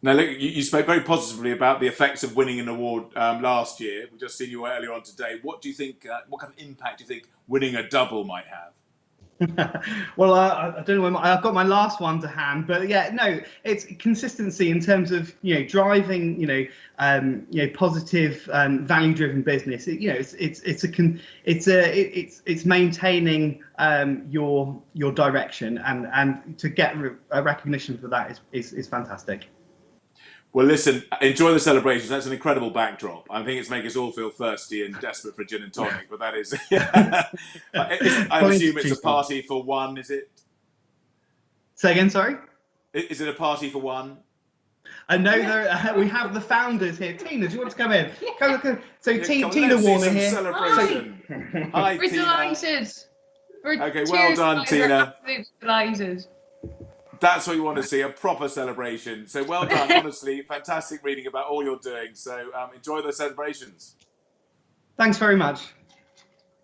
Now, look, you spoke very positively about the effects of winning an award last year. We've just seen you earlier on today. What do you think? What kind of impact do you think winning a double might have? Well, I don't know when I've got my last one to hand, but yeah, no, it's consistency in terms of driving positive value-driven business. It's maintaining your direction, and to get a recognition for that is fantastic. Well, listen, enjoy the celebrations. That's an incredible backdrop. I think it's making us all feel thirsty and desperate for gin and tonic, but that is... I assume it's a party for one, is it? Say again, sorry? Is it a party for one? No, we have the founders here. Tina, do you want to come in? Come. So Yeah, Tina Warner here. Celebration. Hi, We're Tina. delighted. Okay, well done, Tina. We're delighted. That's what you want to see, a proper celebration. So well done, honestly. Fantastic reading about all you're doing. So enjoy those celebrations. Thanks very much.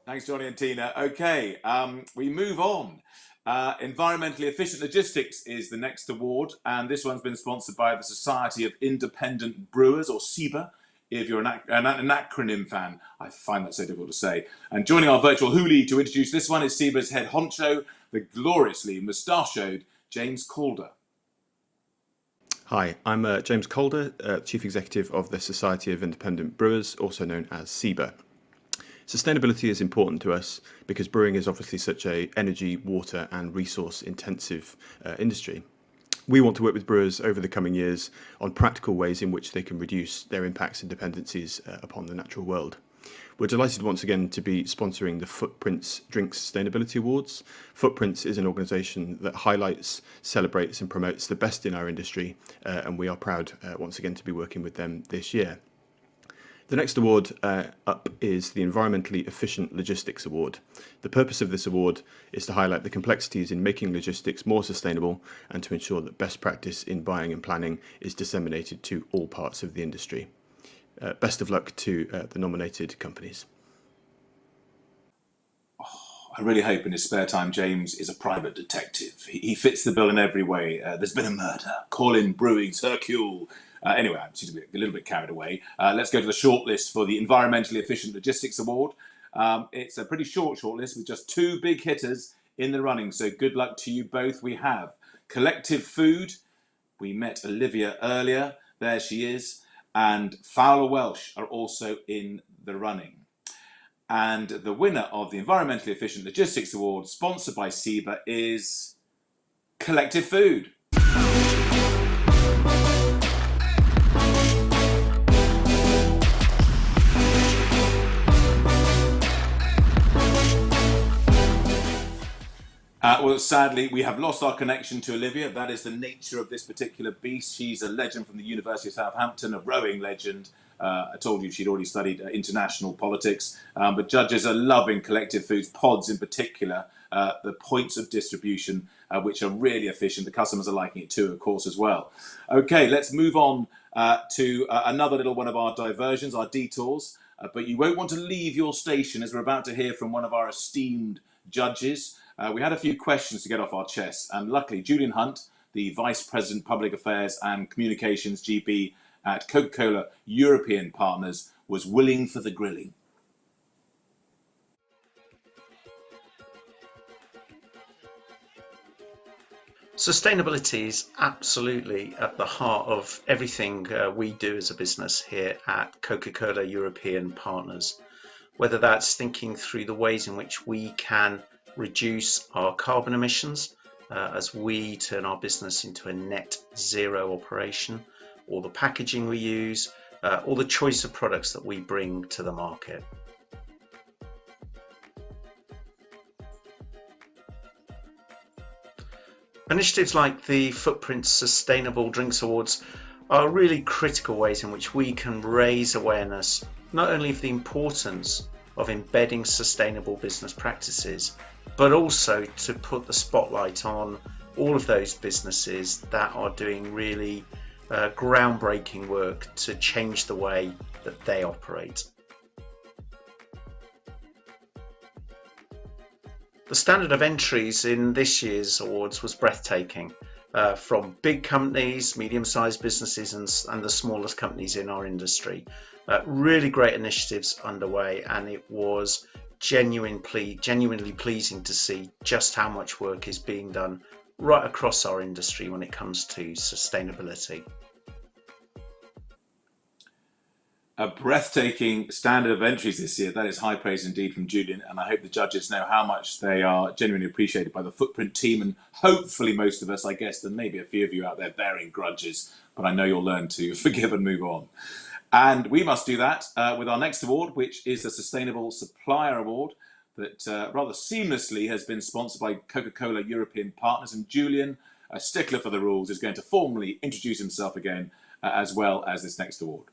Thanks, Johnny and Tina. Okay, we move on. Environmentally Efficient Logistics is the next award, and this one's been sponsored by the Society of Independent Brewers, or SIBA, if you're an acronym fan. I find that so difficult to say. And joining our virtual hoolie to introduce this one is SIBA's head honcho, the gloriously mustachioed James Calder. Hi, I'm James Calder, Chief Executive of the Society of Independent Brewers, also known as SIBA. Sustainability is important to us because brewing is obviously such an energy, water and resource intensive industry. We want to work with brewers over the coming years on practical ways in which they can reduce their impacts and dependencies upon the natural world. We're delighted once again to be sponsoring the FAIR.Drinks Sustainability Awards. FAIR is an organisation that highlights, celebrates and promotes the best in our industry, and we are proud once again to be working with them this year. The next award up is the Environmentally Efficient Logistics Award. The purpose of this award is to highlight the complexities in making logistics more sustainable and to ensure that best practice in buying and planning is disseminated to all parts of the industry. Best of luck to the nominated companies. I really hope in his spare time James is a private detective. He fits the bill in every way. There's been a murder. Call in Brewing's Hercule. Anyway, I'm just a little bit carried away. Let's go to the shortlist for the Environmentally Efficient Logistics Award. It's a pretty short shortlist with just two big hitters in the running, so good luck to you both. We have Collectiv Food. We met Olivia earlier. There she is. And Fowler Welsh are also in the running. And the winner of the Environmentally Efficient Logistics Award, sponsored by SIBA, is Collectiv Food. Well, sadly, we have lost our connection to Olivia. That is the nature of this particular beast. She's a legend from the University of Southampton, a rowing legend. I told you she'd already studied international politics. But judges are loving Collectiv Food's pods in particular, the points of distribution, which are really efficient. The customers are liking it too, of course, as well. Okay, let's move on to another little one of our diversions, our detours. But you won't want to leave your station as we're about to hear from one of our esteemed judges. We had a few questions to get off our chests, and luckily Julian Hunt, the Vice President Public Affairs and Communications GP at Coca-Cola European Partners, was willing for the grilling. Sustainability is absolutely at the heart of everything we do as a business here at Coca-Cola European Partners, whether that's thinking through the ways in which we can reduce our carbon emissions as we turn our business into a net zero operation, or the packaging we use, or the choice of products that we bring to the market. Initiatives like the Footprint Sustainable Drinks Awards are really critical ways in which we can raise awareness not only of the importance of embedding sustainable business practices, but also to put the spotlight on all of those businesses that are doing really groundbreaking work to change the way that they operate. The standard of entries in this year's awards was breathtaking, from big companies, medium-sized businesses and the smallest companies in our industry. Really great initiatives underway, and it was genuinely pleasing to see just how much work is being done right across our industry when it comes to sustainability. A breathtaking standard of entries this year. That is high praise indeed from Julian, and I hope the judges know how much they are genuinely appreciated by the Footprint team, and hopefully most of us, I guess there may be a few of you out there bearing grudges, but I know you'll learn to forgive and move on. And we must do that with our next award, which is the Sustainable Supplier Award that rather seamlessly has been sponsored by Coca-Cola European Partners, and Julian, a stickler for the rules, is going to formally introduce himself again as well as this next award.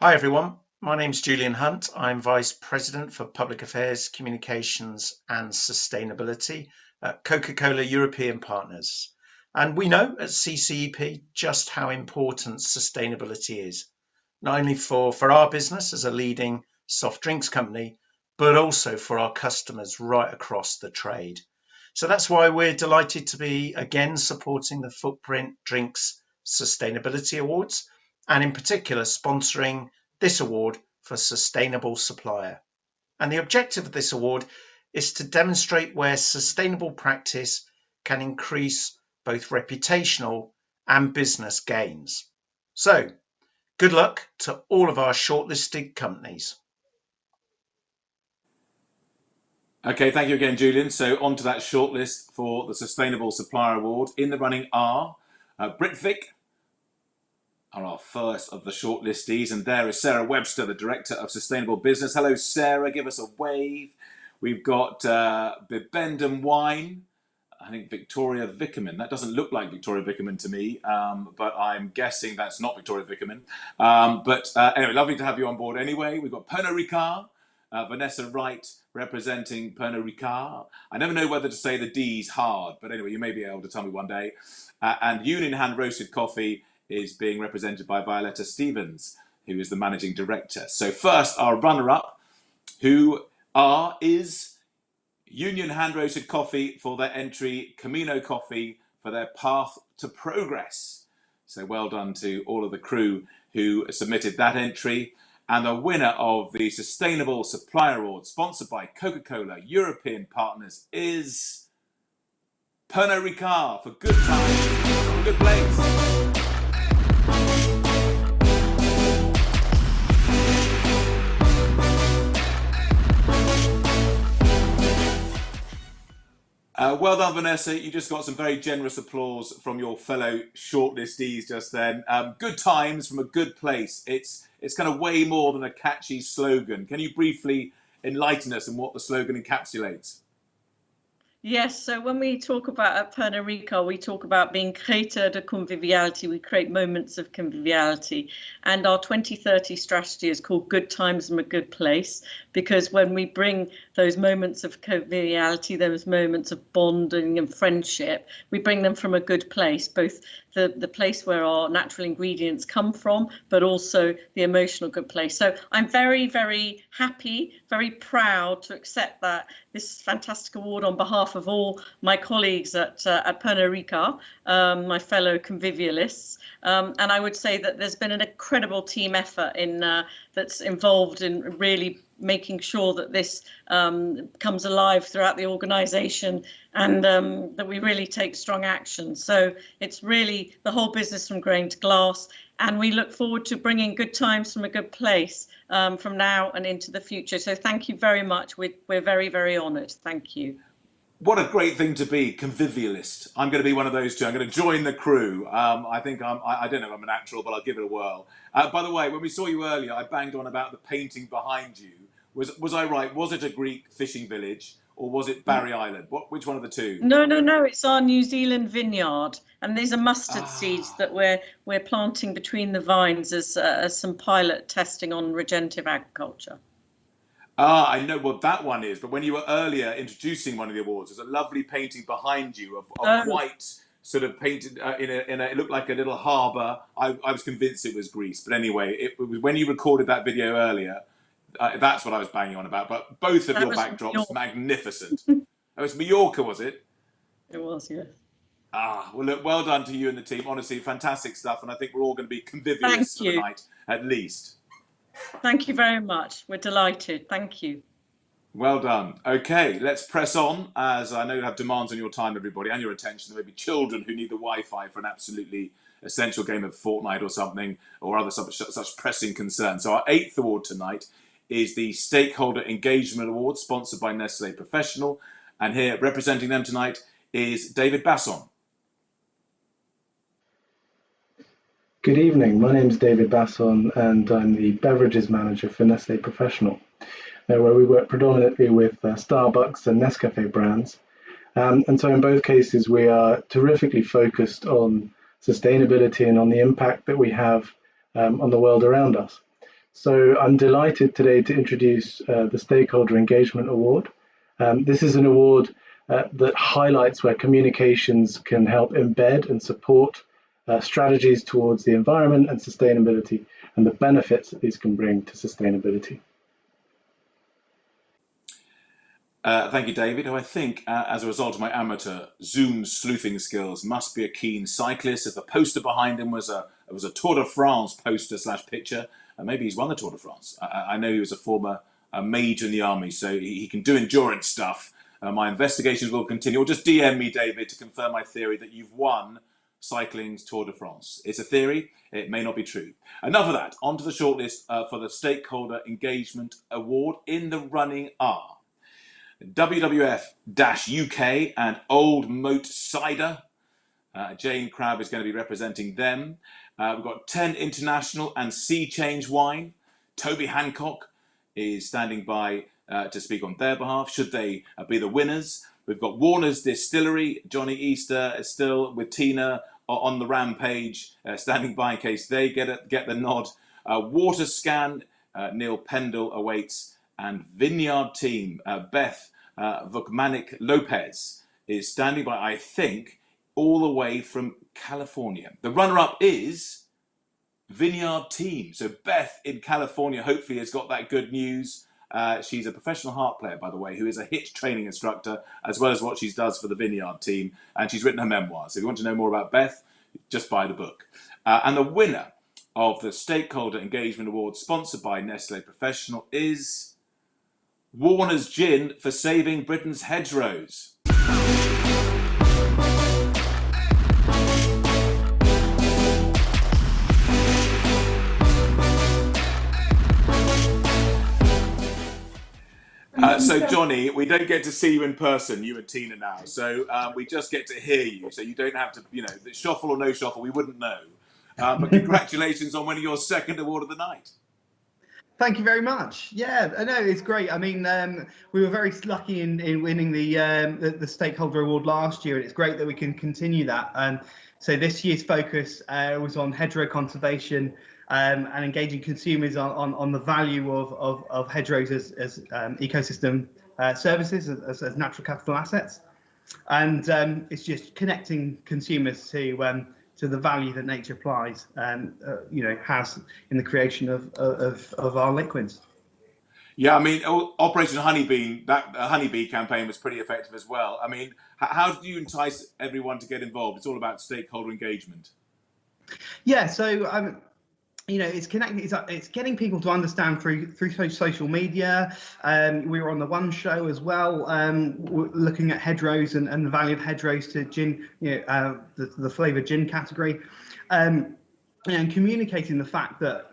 Hi everyone, my name's Julian Hunt. I'm Vice President for Public Affairs, Communications and Sustainability at Coca-Cola European Partners. And we know at CCEP just how important sustainability is, not only for our business as a leading soft drinks company, but also for our customers right across the trade. So that's why we're delighted to be again supporting the FAIR.Drinks Sustainability Awards, and in particular sponsoring this award for Sustainable Supplier. And the objective of this award is to demonstrate where sustainable practice can increase both reputational and business gains. So, good luck to all of our shortlisted companies. Okay, thank you again, Julian. So on to that shortlist for the Sustainable Supplier Award. In the running are Britvic, are our first of the shortlistees, and there is Sarah Webster, the Director of Sustainable Business. Hello, Sarah, give us a wave. We've got Bibendum Wine, I think Victoria Vickerman. That doesn't look like Victoria Vickerman to me, but I'm guessing that's not Victoria Vickerman. Anyway, lovely to have you on board anyway. We've got Pernod Ricard, Vanessa Wright representing Pernod Ricard. I never know whether to say the D's hard, but anyway, you may be able to tell me one day. And Union Hand Roasted Coffee is being represented by Violetta Stevens, who is the Managing Director. So first, our runner-up, is Union Hand Roasted Coffee for their entry, Camino Coffee for their Path to Progress. So well done to all of the crew who submitted that entry. And the winner of the Sustainable Supplier Award, sponsored by Coca-Cola European Partners, is Pernod Ricard for Good Time, Good Place. Well done, Vanessa. You just got some very generous applause from your fellow shortlistees just then. Good times from a good place. It's kind of way more than a catchy slogan. Can you briefly enlighten us on what the slogan encapsulates? Yes, so when we talk about at Pernod Ricard, we talk about being créateur de convivialité. We create moments of conviviality. And our 2030 strategy is called Good Times from a Good Place, because when we bring those moments of conviviality, those moments of bonding and friendship, we bring them from a good place, both the place where our natural ingredients come from, but also the emotional good place. So I'm very, very happy, very proud to accept this fantastic award on behalf of all my colleagues at Pernod Ricard, my fellow convivialists. And I would say that there's been an incredible team effort that's involved in really making sure that this comes alive throughout the organisation, and that we really take strong action. So it's really the whole business from grain to glass, and we look forward to bringing good times from a good place from now and into the future. So thank you very much. We're very, very honoured. Thank you. What a great thing to be, convivialist. I'm going to be one of those two. I'm going to join the crew. I think I don't know if I'm a natural, but I'll give it a whirl. By the way, when we saw you earlier, I banged on about the painting behind you. Was I right? Was it a Greek fishing village, or was it Barry Island? Which one of the two? No. It's our New Zealand vineyard, and these are mustard seeds that we're planting between the vines as some pilot testing on regenerative agriculture. I know what that one is, but when you were earlier introducing one of the awards, there's a lovely painting behind you of white, sort of painted in a. It looked like a little harbour. I was convinced it was Greece, but anyway, it was when you recorded that video earlier. That's what I was banging on about. But both of your backdrops, magnificent. Oh, it's Mallorca, was it? It was, yes. Well, look, well done to you and the team. Honestly, fantastic stuff, and I think we're all going to be convivialists for the night, at least. Thank you very much. We're delighted. Thank you. Well done. Okay, let's press on, as I know you have demands on your time, everybody, and your attention. There may be children who need the Wi-Fi for an absolutely essential game of Fortnite or something, or other such pressing concerns. So our 8th award tonight is the Stakeholder Engagement Award, sponsored by Nestlé Professional. And here, representing them tonight, is David Basson. Good evening, my name is David Basson and I'm the Beverages Manager for Nestlé Professional, where we work predominantly with Starbucks and Nescafe brands. And so in both cases we are terrifically focused on sustainability and on the impact that we have on the world around us. So I'm delighted today to introduce the Stakeholder Engagement Award. This is an award that highlights where communications can help embed and support strategies towards the environment and sustainability and the benefits that these can bring to sustainability. Thank you, David, who I think, as a result of my amateur Zoom sleuthing skills, must be a keen cyclist, as the poster behind him was a Tour de France poster / picture. Maybe he's won the Tour de France. I know he was a former major in the army, so he can do endurance stuff. My investigations will continue. Or just DM me, David, to confirm my theory that you've won cycling's Tour de France. It's a theory, it may not be true. Enough of that, on to the shortlist for the Stakeholder Engagement Award. In the running are WWF-UK and Old Moat Cider. Jane Crabb is going to be representing them. We've got 10 International and Sea Change Wine. Toby Hancock is standing by to speak on their behalf, should they be the winners. We've got Warner's Distillery. Johnny Easter is still with Tina on the rampage, standing by in case they get the nod. Water Scan, Neil Pendle awaits. And Vineyard Team, Beth Vukmanic Lopez is standing by, I think, all the way from California. The runner-up is Vineyard Team. So Beth in California hopefully has got that good news. She's a professional harp player, by the way, who is a hitch training instructor, as well as what she does for the Vineyard Team. And she's written her memoirs. So if you want to know more about Beth, just buy the book. And the winner of the Stakeholder Engagement Award, sponsored by Nestlé Professional, is Warner's Gin for saving Britain's hedgerows. So Johnny, we don't get to see you in person, you and Tina now. So we just get to hear you. So you don't have to, shuffle or no shuffle, we wouldn't know. But congratulations on winning your 2nd award of the night. Thank you very much. Yeah, I know it's great. I mean, we were very lucky in winning the Stakeholder Award last year, and it's great that we can continue that. So this year's focus was on hedgerow conservation and engaging consumers on the value of hedgerows as ecosystem services, as natural capital assets, and it's just connecting consumers to the value that nature applies and has in the creation of our liquids. Yeah, I mean, Operation Honeybee, that Honeybee campaign was pretty effective as well. I mean, how do you entice everyone to get involved? It's all about stakeholder engagement. Yeah, so it's connecting. It's getting people to understand through social media. We were on the One Show as well, looking at hedgerows and the value of hedgerows to gin, the flavoured gin category. And communicating the fact that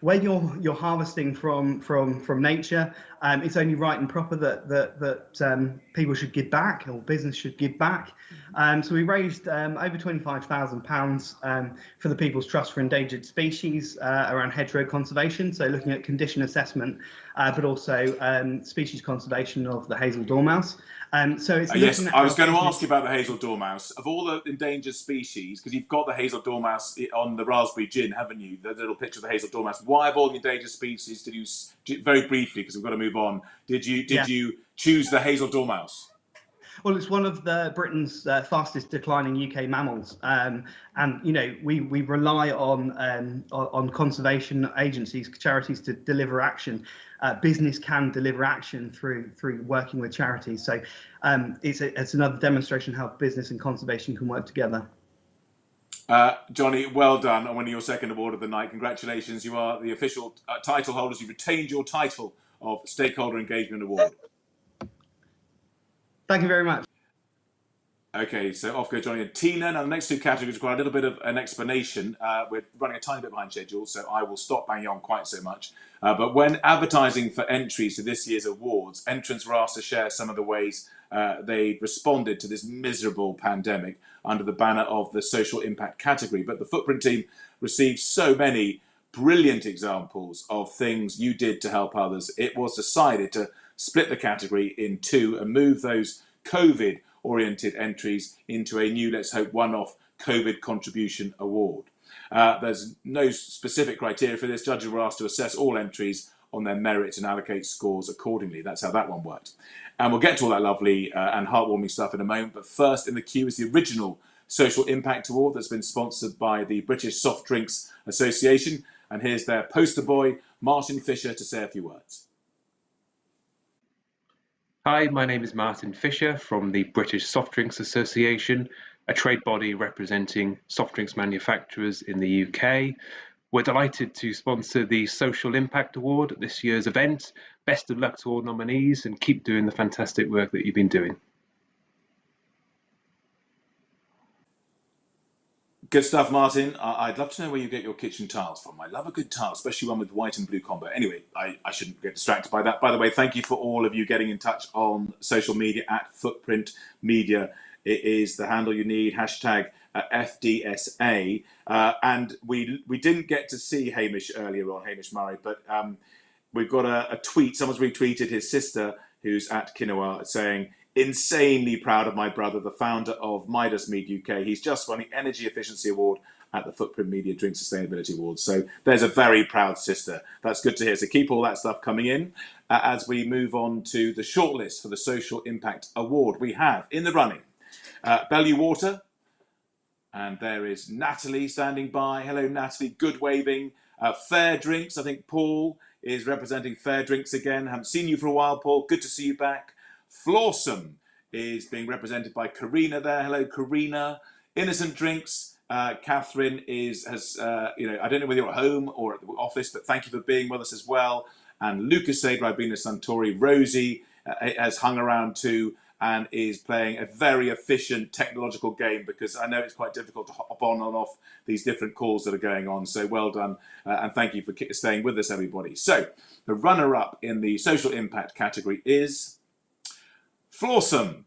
when you're harvesting from nature, it's only right and proper that people should give back, or business should give back. So we raised over £25,000 for the People's Trust for Endangered Species around hedgerow conservation. So looking at condition assessment, but also species conservation of the hazel dormouse. So it's yes, I was going to ask you about the hazel dormouse. Of all the endangered species, because you've got the hazel dormouse on the raspberry gin, haven't you? The little picture of the hazel dormouse. Why of all the endangered species did you, very briefly, because we've got to move on, did you choose the hazel dormouse? Well, it's one of Britain's fastest declining UK mammals, and we rely on conservation agencies, charities to deliver action. Business can deliver action through working with charities. So it's another demonstration how business and conservation can work together. Johnny, well done on winning your second award of the night. Congratulations, you are the official title holders. You've retained your title of Stakeholder Engagement Award. Thank you very much. Okay, so off go Johnny and Tina. Now the next two categories require a little bit of an explanation. We're running a tiny bit behind schedule, so I will stop banging on quite so much. But when advertising for entries to this year's awards, entrants were asked to share some of the ways they responded to this miserable pandemic under the banner of the social impact category. But the Footprint team received so many brilliant examples of things you did to help others. It was decided to split the category in two and move those COVID-oriented entries into a new, let's hope, one-off COVID contribution award. There's no specific criteria for this. Judges were asked to assess all entries on their merits and allocate scores accordingly. That's how that one worked. And we'll get to all that lovely and heartwarming stuff in a moment. But first in the queue is the original Social Impact Award that's been sponsored by the British Soft Drinks Association. And here's their poster boy, Martin Fisher, to say a few words. Hi, my name is Martin Fisher from the British Soft Drinks Association, a trade body representing soft drinks manufacturers in the UK. We're delighted to sponsor the Social Impact Award at this year's event. Best of luck to all nominees and keep doing the fantastic work that you've been doing. Good stuff, Martin. I'd love to know where you get your kitchen tiles from. I love a good tile, especially one with white and blue combo. Anyway, I shouldn't get distracted by that. By the way, thank you for all of you getting in touch on social media at Footprint Media. It is the handle you need, hashtag FDSA. And we didn't get to see Hamish earlier on, Hamish Murray, but we've got a tweet. Someone's retweeted his sister, who's at Quinoa, saying, "Insanely proud of my brother, the founder of Midas Mead UK. He's just won the Energy Efficiency Award at the Footprint Media Drink Sustainability Awards." So there's a very proud sister. That's good to hear. So keep all that stuff coming in as we move on to the shortlist for the Social Impact Award. We have in the running Bellew Water, and there is Natalie standing by. Hello, Natalie. Good waving. FAIR.Drinks. I think Paul is representing FAIR.Drinks again. Haven't seen you for a while, Paul. Good to see you back. Flawsome is being represented by Karina there. Hello, Karina. Innocent Drinks. Catherine has I don't know whether you're at home or at the office, but thank you for being with us as well. And Lucozade, Ribena, Suntory. Rosie has hung around too and is playing a very efficient technological game, because I know it's quite difficult to hop on and off these different calls that are going on. So well done, and thank you for staying with us, everybody. So the runner-up in the social impact category is Flawsome.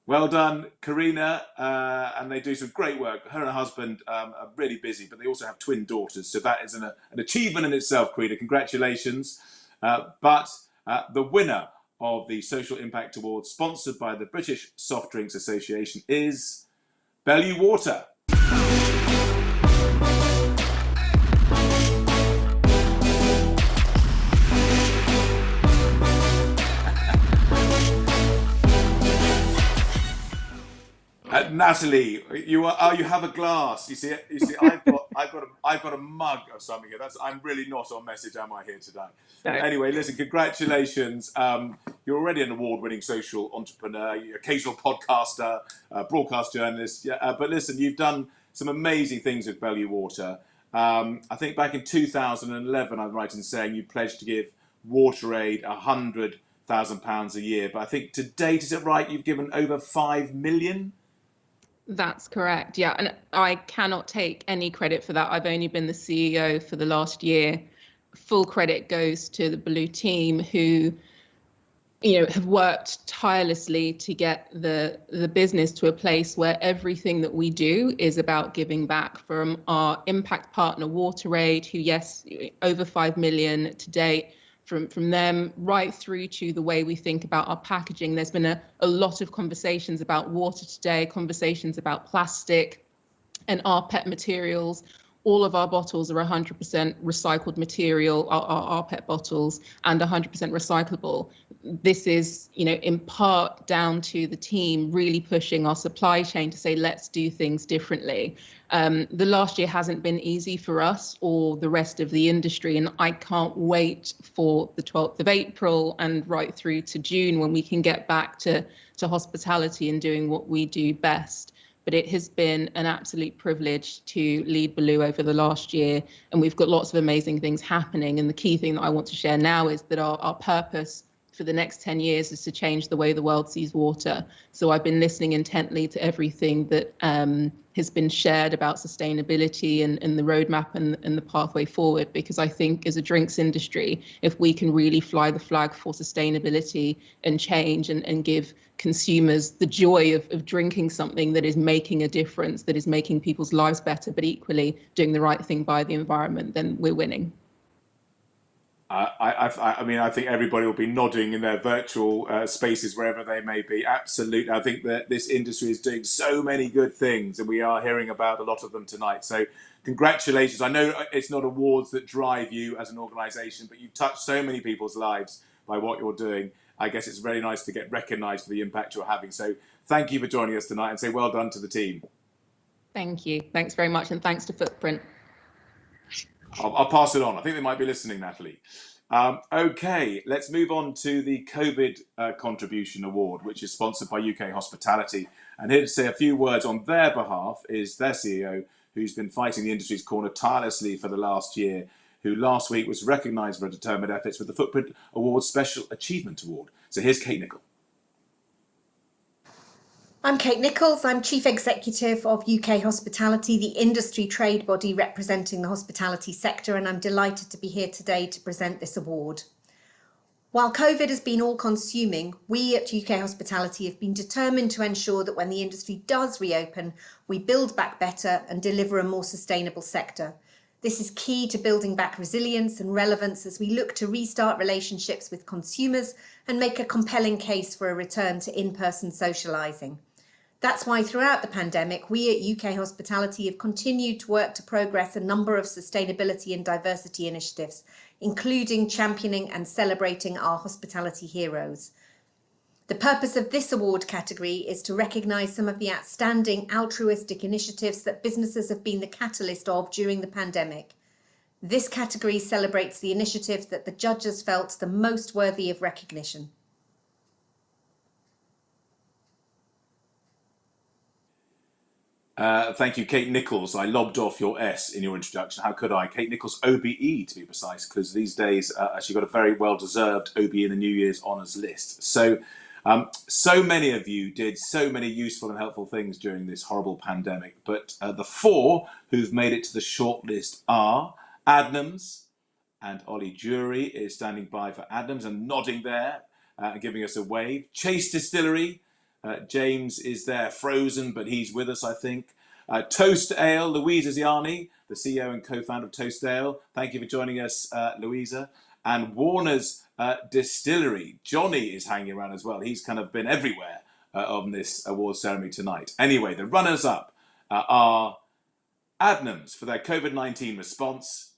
Well done, Karina, and they do some great work. Her and her husband are really busy, but they also have twin daughters, so that is an achievement in itself, Karina. Congratulations. But the winner of the Social Impact Award, sponsored by the British Soft Drinks Association, is Bellew Water. Natalie, you have a glass. You see, I've got a mug of something here. I'm really not on message, am I, here today? No. Anyway, listen, congratulations. You're already an award-winning social entrepreneur, occasional podcaster, broadcast journalist. But listen, you've done some amazing things with Bellew Water. I think back in 2011, I'm right in saying you pledged to give WaterAid £100,000 a year. But I think to date, is it right, you've given over 5 million? That's correct, yeah. And I cannot take any credit for that. I've only been the CEO for the last year. Full credit goes to the Blue team who, have worked tirelessly to get the business to a place where everything that we do is about giving back, from our impact partner WaterAid, who, yes, over 5 million to date, from them right through to the way we think about our packaging. There's been a lot of conversations about water today, conversations about plastic and our PET materials. All of our bottles are 100% recycled material, our PET bottles, and 100% recyclable. This is, in part down to the team really pushing our supply chain to say, let's do things differently. The last year hasn't been easy for us or the rest of the industry, and I can't wait for the 12th of April and right through to June when we can get back to hospitality and doing what we do best. But it has been an absolute privilege to lead Blue over the last year, and we've got lots of amazing things happening. And the key thing that I want to share now is that our purpose for the next 10 years is to change the way the world sees water. So I've been listening intently to everything that has been shared about sustainability and the roadmap and the pathway forward, because I think as a drinks industry, if we can really fly the flag for sustainability and change and give consumers the joy of drinking something that is making a difference, that is making people's lives better, but equally doing the right thing by the environment, then we're winning. I think everybody will be nodding in their virtual spaces wherever they may be. Absolutely. I think that this industry is doing so many good things, and we are hearing about a lot of them tonight. So congratulations. I know it's not awards that drive you as an organisation, but you've touched so many people's lives by what you're doing. I guess it's very nice to get recognised for the impact you're having. So thank you for joining us tonight, and say well done to the team. Thank you. Thanks very much. And thanks to Footprint. I'll pass it on. I think they might be listening, Natalie. Okay, let's move on to the COVID Contribution Award, which is sponsored by UK Hospitality. And here to say a few words on their behalf is their CEO, who's been fighting the industry's corner tirelessly for the last year, who last week was recognised for her determined efforts with the Footprint Award Special Achievement Award. So here's Kate Nicholl. I'm Kate Nichols. I'm Chief Executive of UK Hospitality, the industry trade body representing the hospitality sector, and I'm delighted to be here today to present this award. While COVID has been all-consuming, we at UK Hospitality have been determined to ensure that when the industry does reopen, we build back better and deliver a more sustainable sector. This is key to building back resilience and relevance as we look to restart relationships with consumers and make a compelling case for a return to in-person socialising. That's why throughout the pandemic, we at UK Hospitality have continued to work to progress a number of sustainability and diversity initiatives, including championing and celebrating our hospitality heroes. The purpose of this award category is to recognise some of the outstanding altruistic initiatives that businesses have been the catalyst of during the pandemic. This category celebrates the initiatives that the judges felt the most worthy of recognition. Thank you, Kate Nichols. I lobbed off your S in your introduction. How could I? Kate Nichols, OBE to be precise, because these days she got a very well-deserved OBE in the New Year's Honours list. So many of you did so many useful and helpful things during this horrible pandemic. But the four who've made it to the shortlist are Adnams, and Ollie Jury is standing by for Adnams and nodding there and giving us a wave. Chase Distillery. James is there frozen, but he's with us, I think. Toast Ale, Louisa Ziani, the CEO and co-founder of Toast Ale. Thank you for joining us, Louisa. And Warner's Distillery. Johnny is hanging around as well. He's kind of been everywhere on this award ceremony tonight. Anyway, the runners-up are Adnams for their COVID-19 response.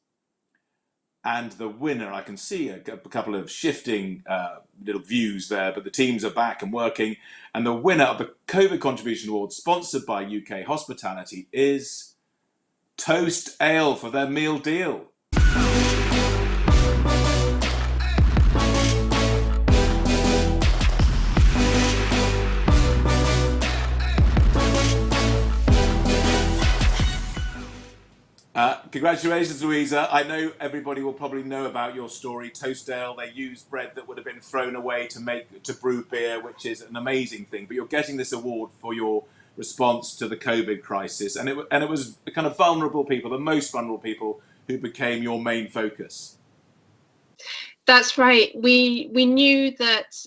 And the winner, I can see a couple of shifting little views there, but the teams are back and working. And the winner of the COVID Contribution Award, sponsored by UK Hospitality, is Toast Ale for their meal deal. Congratulations, Louisa. I know everybody will probably know about your story. Toastdale, they used bread that would have been thrown away to brew beer, which is an amazing thing. But you're getting this award for your response to the COVID crisis, and it was the kind of vulnerable people, the most vulnerable people, who became your main focus. That's right. We knew that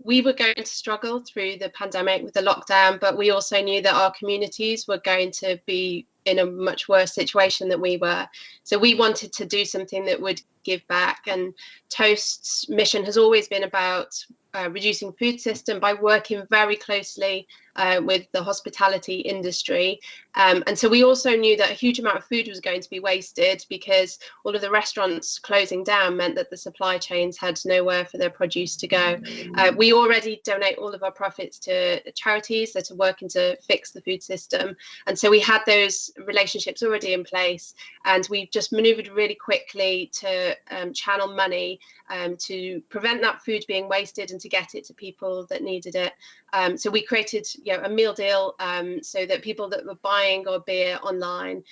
we were going to struggle through the pandemic with the lockdown, but we also knew that our communities were going to be in a much worse situation than we were. So we wanted to do something that would give back. And Toast's mission has always been about reducing food system by working very closely with the hospitality industry. And so we also knew that a huge amount of food was going to be wasted because all of the restaurants closing down meant that the supply chains had nowhere for their produce to go. We already donate all of our profits to charities that are working to fix the food system. And so we had those relationships already in place, and we just maneuvered really quickly to channel money to prevent that food being wasted and to get it to people that needed it. So we created a meal deal so that people that were buying our beer online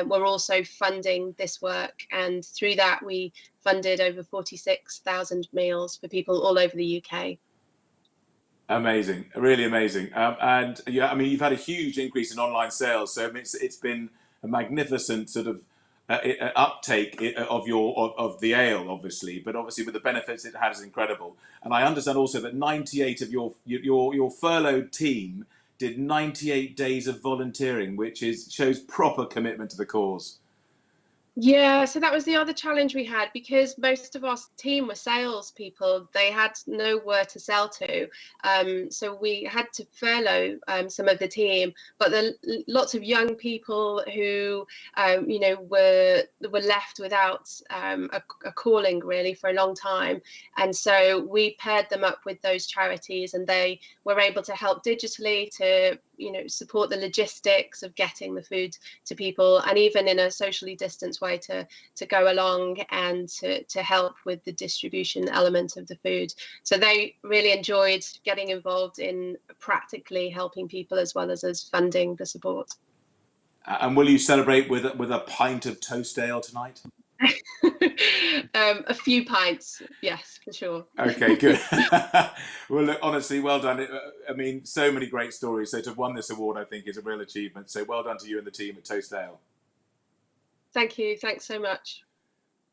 were also funding this work. And through that, we funded over 46,000 meals for people all over the UK. Amazing, really amazing. And yeah, I mean, you've had a huge increase in online sales. So I mean, it's been a magnificent sort of uptake of the ale, obviously, but obviously with the benefits it has, incredible. And I understand also that 98 of your furloughed team did 98 days of volunteering, which shows proper commitment to the cause. Yeah, so that was the other challenge we had, because most of our team were salespeople. They had nowhere to sell to, so we had to furlough some of the team. But there are lots of young people who, were left without a calling really for a long time, and so we paired them up with those charities, and they were able to help digitally to support the logistics of getting the food to people, and even in a socially distanced way to go along and to help with the distribution element of the food. So they really enjoyed getting involved in practically helping people as well as us funding the support. And will you celebrate with a pint of Toastdale tonight? A few pints, yes, for sure. Okay, good. Well, look, honestly, well done. I mean, so many great stories. So to have won this award, I think, is a real achievement. So well done to you and the team at Toastdale. Thank you. Thanks so much.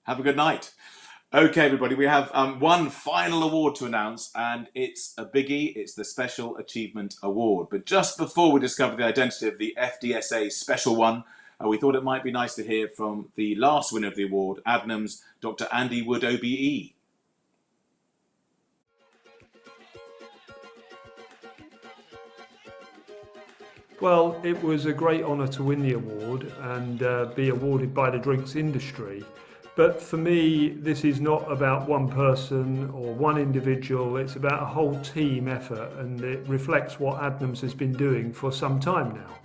Have a good night. Okay, everybody, we have one final award to announce, and it's a biggie. It's the Special Achievement Award. But just before we discover the identity of the FDSA Special One, we thought it might be nice to hear from the last winner of the award, Adnams, Dr. Andy Wood, OBE. Well, it was a great honour to win the award and be awarded by the drinks industry. But for me, this is not about one person or one individual. It's about a whole team effort, and it reflects what Adnams has been doing for some time now.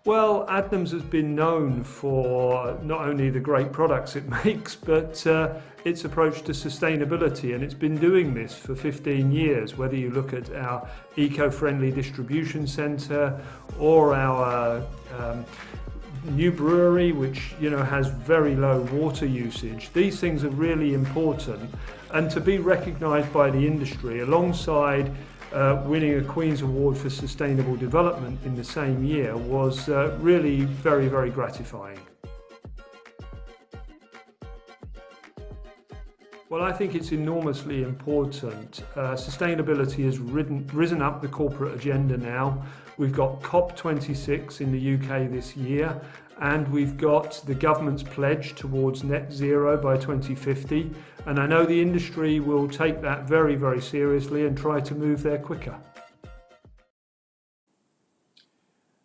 Well, Adnams has been known for not only the great products it makes, but its approach to sustainability, and it's been doing this for 15 years, whether you look at our eco-friendly distribution centre or our new brewery, which has very low water usage. These things are really important, and to be recognised by the industry alongside winning a Queen's Award for Sustainable Development in the same year was really very, very gratifying. Well, I think it's enormously important. Sustainability has risen up the corporate agenda now. We've got COP26 in the UK this year, and we've got the government's pledge towards net zero by 2050. And I know the industry will take that very, very seriously and try to move there quicker.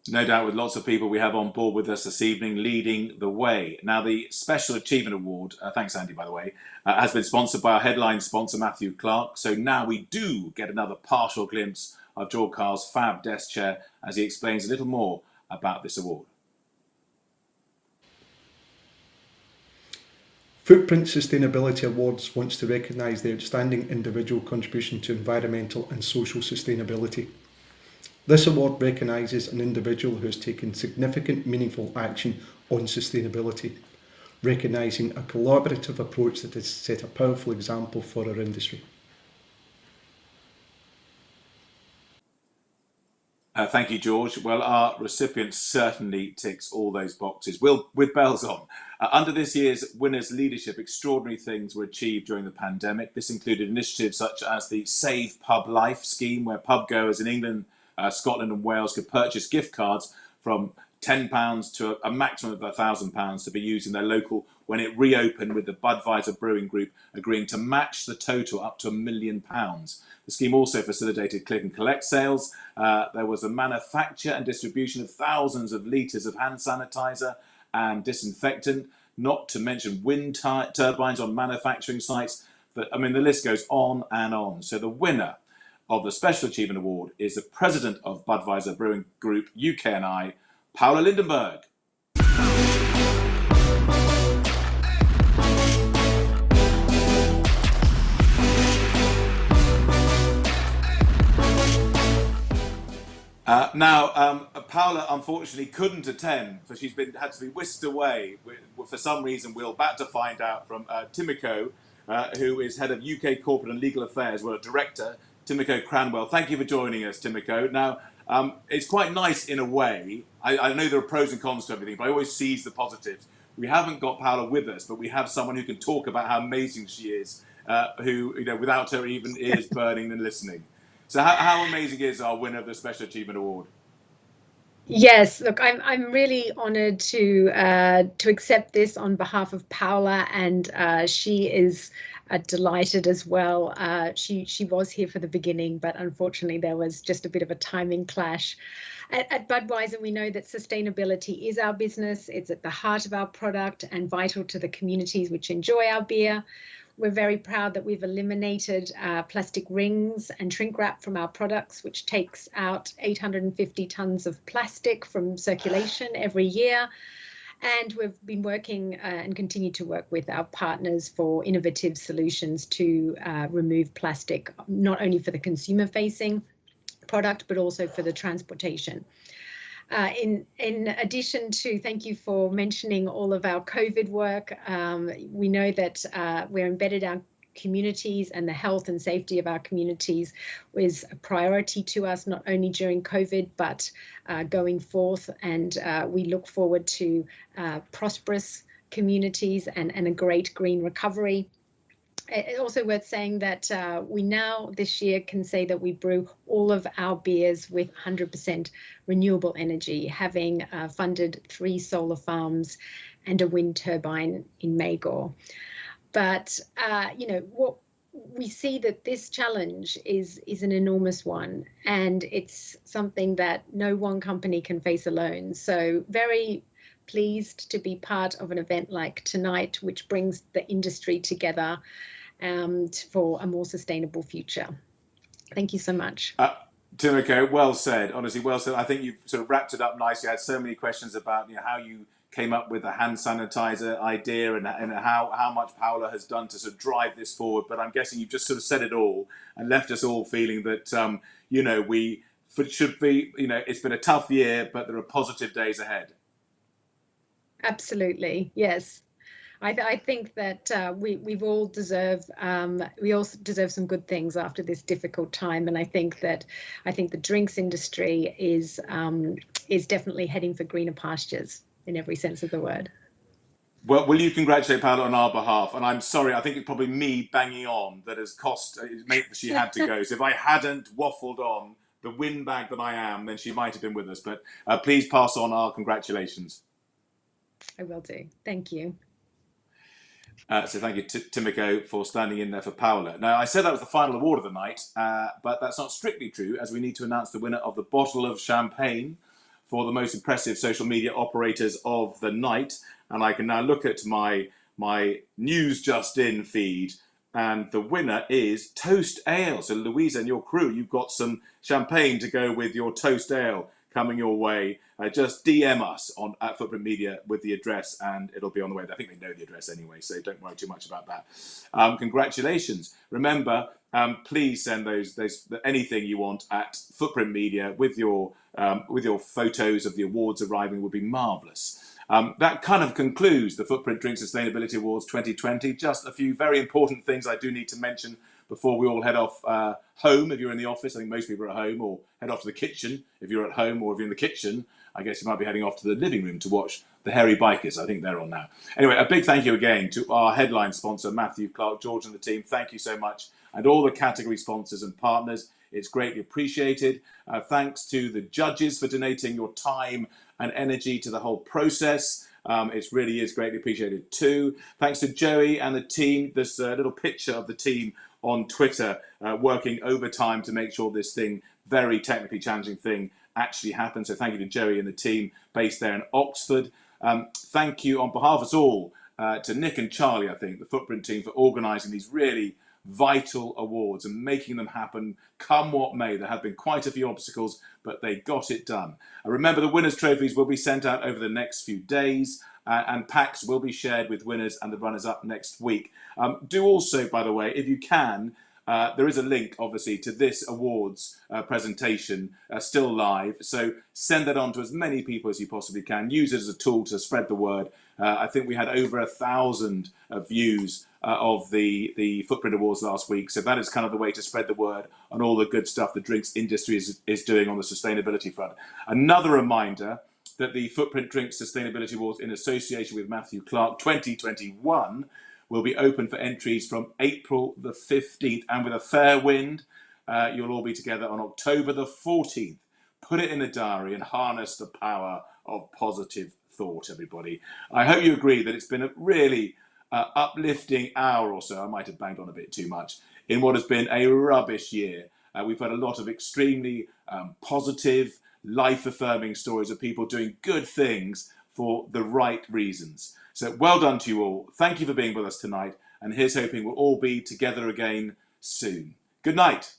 No doubt, with lots of people we have on board with us this evening leading the way. Now, the Special Achievement Award, thanks Andy by the way, has been sponsored by our headline sponsor Matthew Clark. So now we do get another partial glimpse of George Carl's fab desk chair as he explains a little more about this award. Footprint Sustainability Awards wants to recognise the outstanding individual contribution to environmental and social sustainability. This award recognises an individual who has taken significant, meaningful action on sustainability, recognising a collaborative approach that has set a powerful example for our industry. Thank you, George. Well, our recipient certainly ticks all those boxes. With bells on. Under this year's Winners' Leadership, extraordinary things were achieved during the pandemic. This included initiatives such as the Save Pub Life scheme, where pub goers in England, Scotland and Wales could purchase gift cards from £10 to a maximum of £1,000 to be used in their local when it reopened, with the Budweiser Brewing Group agreeing to match the total up to £1 million. The scheme also facilitated click and collect sales. There was the manufacture and distribution of thousands of litres of hand sanitizer and disinfectant, not to mention wind turbines on manufacturing sites. But I mean, the list goes on and on. So the winner of the Special Achievement Award is the president of Budweiser Brewing Group UK and I, Paula Lindenberg. Paula unfortunately couldn't attend, for she's had to be whisked away. For some reason, we're about to find out from Timiko, who is head of UK Corporate and Legal Affairs, well, director, Timiko Cranwell. Thank you for joining us, Timiko. Now, it's quite nice in a way. I know there are pros and cons to everything, but I always seize the positives. We haven't got Paula with us, but we have someone who can talk about how amazing she is, who, you know, without her even ears burning and listening. So how amazing is our winner of the Special Achievement Award? Yes, look, I'm really honoured to accept this on behalf of Paula, and she is delighted as well. She was here for the beginning, but unfortunately there was just a bit of a timing clash. At Budweiser, we know that sustainability is our business. It's at the heart of our product and vital to the communities which enjoy our beer. We're very proud that we've eliminated plastic rings and shrink wrap from our products, which takes out 850 tonnes of plastic from circulation every year. And we've been working and continue to work with our partners for innovative solutions to remove plastic, not only for the consumer-facing product, but also for the transportation. In addition to, thank you for mentioning all of our COVID work. We know that we're embedded our communities, and the health and safety of our communities was a priority to us, not only during COVID, but going forth. And we look forward to prosperous communities and a great green recovery. It's also worth saying that we now this year can say that we brew all of our beers with 100% renewable energy, having funded 3 solar farms and a wind turbine in Meiko. But you know, what we see that this challenge is an enormous one, and it's something that no one company can face alone. So very pleased to be part of an event like tonight, which brings the industry together for a more sustainable future. Thank you so much. Timiko, well said. Honestly, well said. I think you've sort of wrapped it up nicely. I had so many questions about, you know, how you came up with the hand sanitizer idea and how much Paula has done to sort of drive this forward. But I'm guessing you've just sort of said it all and left us all feeling that, you know, we should be, you know, it's been a tough year, but there are positive days ahead. Absolutely, yes. I think that we all deserve some good things after this difficult time, and I think the drinks industry is definitely heading for greener pastures in every sense of the word. Well, will you congratulate Paula on our behalf? And I'm sorry, I think it's probably me banging on that has made she had to go. So if I hadn't waffled on, the windbag that I am, then she might have been with us. But please pass on our congratulations. I will do. Thank you. So thank you, Timiko, for standing in there for Paula. Now, I said that was the final award of the night, but that's not strictly true, as we need to announce the winner of the bottle of champagne for the most impressive social media operators of the night. And I can now look at my News Just In feed, and the winner is Toast Ale. So Louisa and your crew, you've got some champagne to go with your Toast Ale coming your way. Just DM us at Footprint Media with the address, and it'll be on the way. I think they know the address anyway, so don't worry too much about that. Congratulations. Remember, please send those anything you want at Footprint Media with your photos of the awards arriving would be marvellous. That kind of concludes the Footprint Drink Sustainability Awards 2020. Just a few very important things I do need to mention before we all head off home if you're in the office. I think most people are at home, or head off to the kitchen if you're at home, or if you're in the kitchen, I guess you might be heading off to the living room to watch the Hairy Bikers. I think they're on now. Anyway, a big thank you again to our headline sponsor, Matthew Clark, George and the team. Thank you so much. And all the category sponsors and partners. It's greatly appreciated. Thanks to the judges for donating your time and energy to the whole process. It really is greatly appreciated too. Thanks to Joey and the team. There's a little picture of the team on Twitter working overtime to make sure this thing, very technically challenging thing, actually happens. So thank you to Joey and the team based there in Oxford. Thank you on behalf of us all to Nick and Charlie, I think, the Footprint team, for organising these really vital awards and making them happen come what may. There have been quite a few obstacles, but they got it done. Remember, the winners' trophies will be sent out over the next few days, and packs will be shared with winners and the runners-up next week. Do also, by the way, if you can, there is a link, obviously, to this awards presentation still live. So send that on to as many people as you possibly can. Use it as a tool to spread the word. I think we had over 1,000 views of the Footprint Awards last week. So that is kind of the way to spread the word on all the good stuff the drinks industry is doing on the sustainability front. Another reminder that the Footprint Drinks Sustainability Awards, in association with Matthew Clark 2021, will be open for entries from April the 15th. And with a fair wind, you'll all be together on October the 14th. Put it in the diary and harness the power of positive thought, everybody. I hope you agree that it's been a really uplifting hour or so. I might have banged on a bit too much in what has been a rubbish year. We've had a lot of extremely positive, life-affirming stories of people doing good things for the right reasons. So well done to you all. Thank you for being with us tonight. And here's hoping we'll all be together again soon. Good night.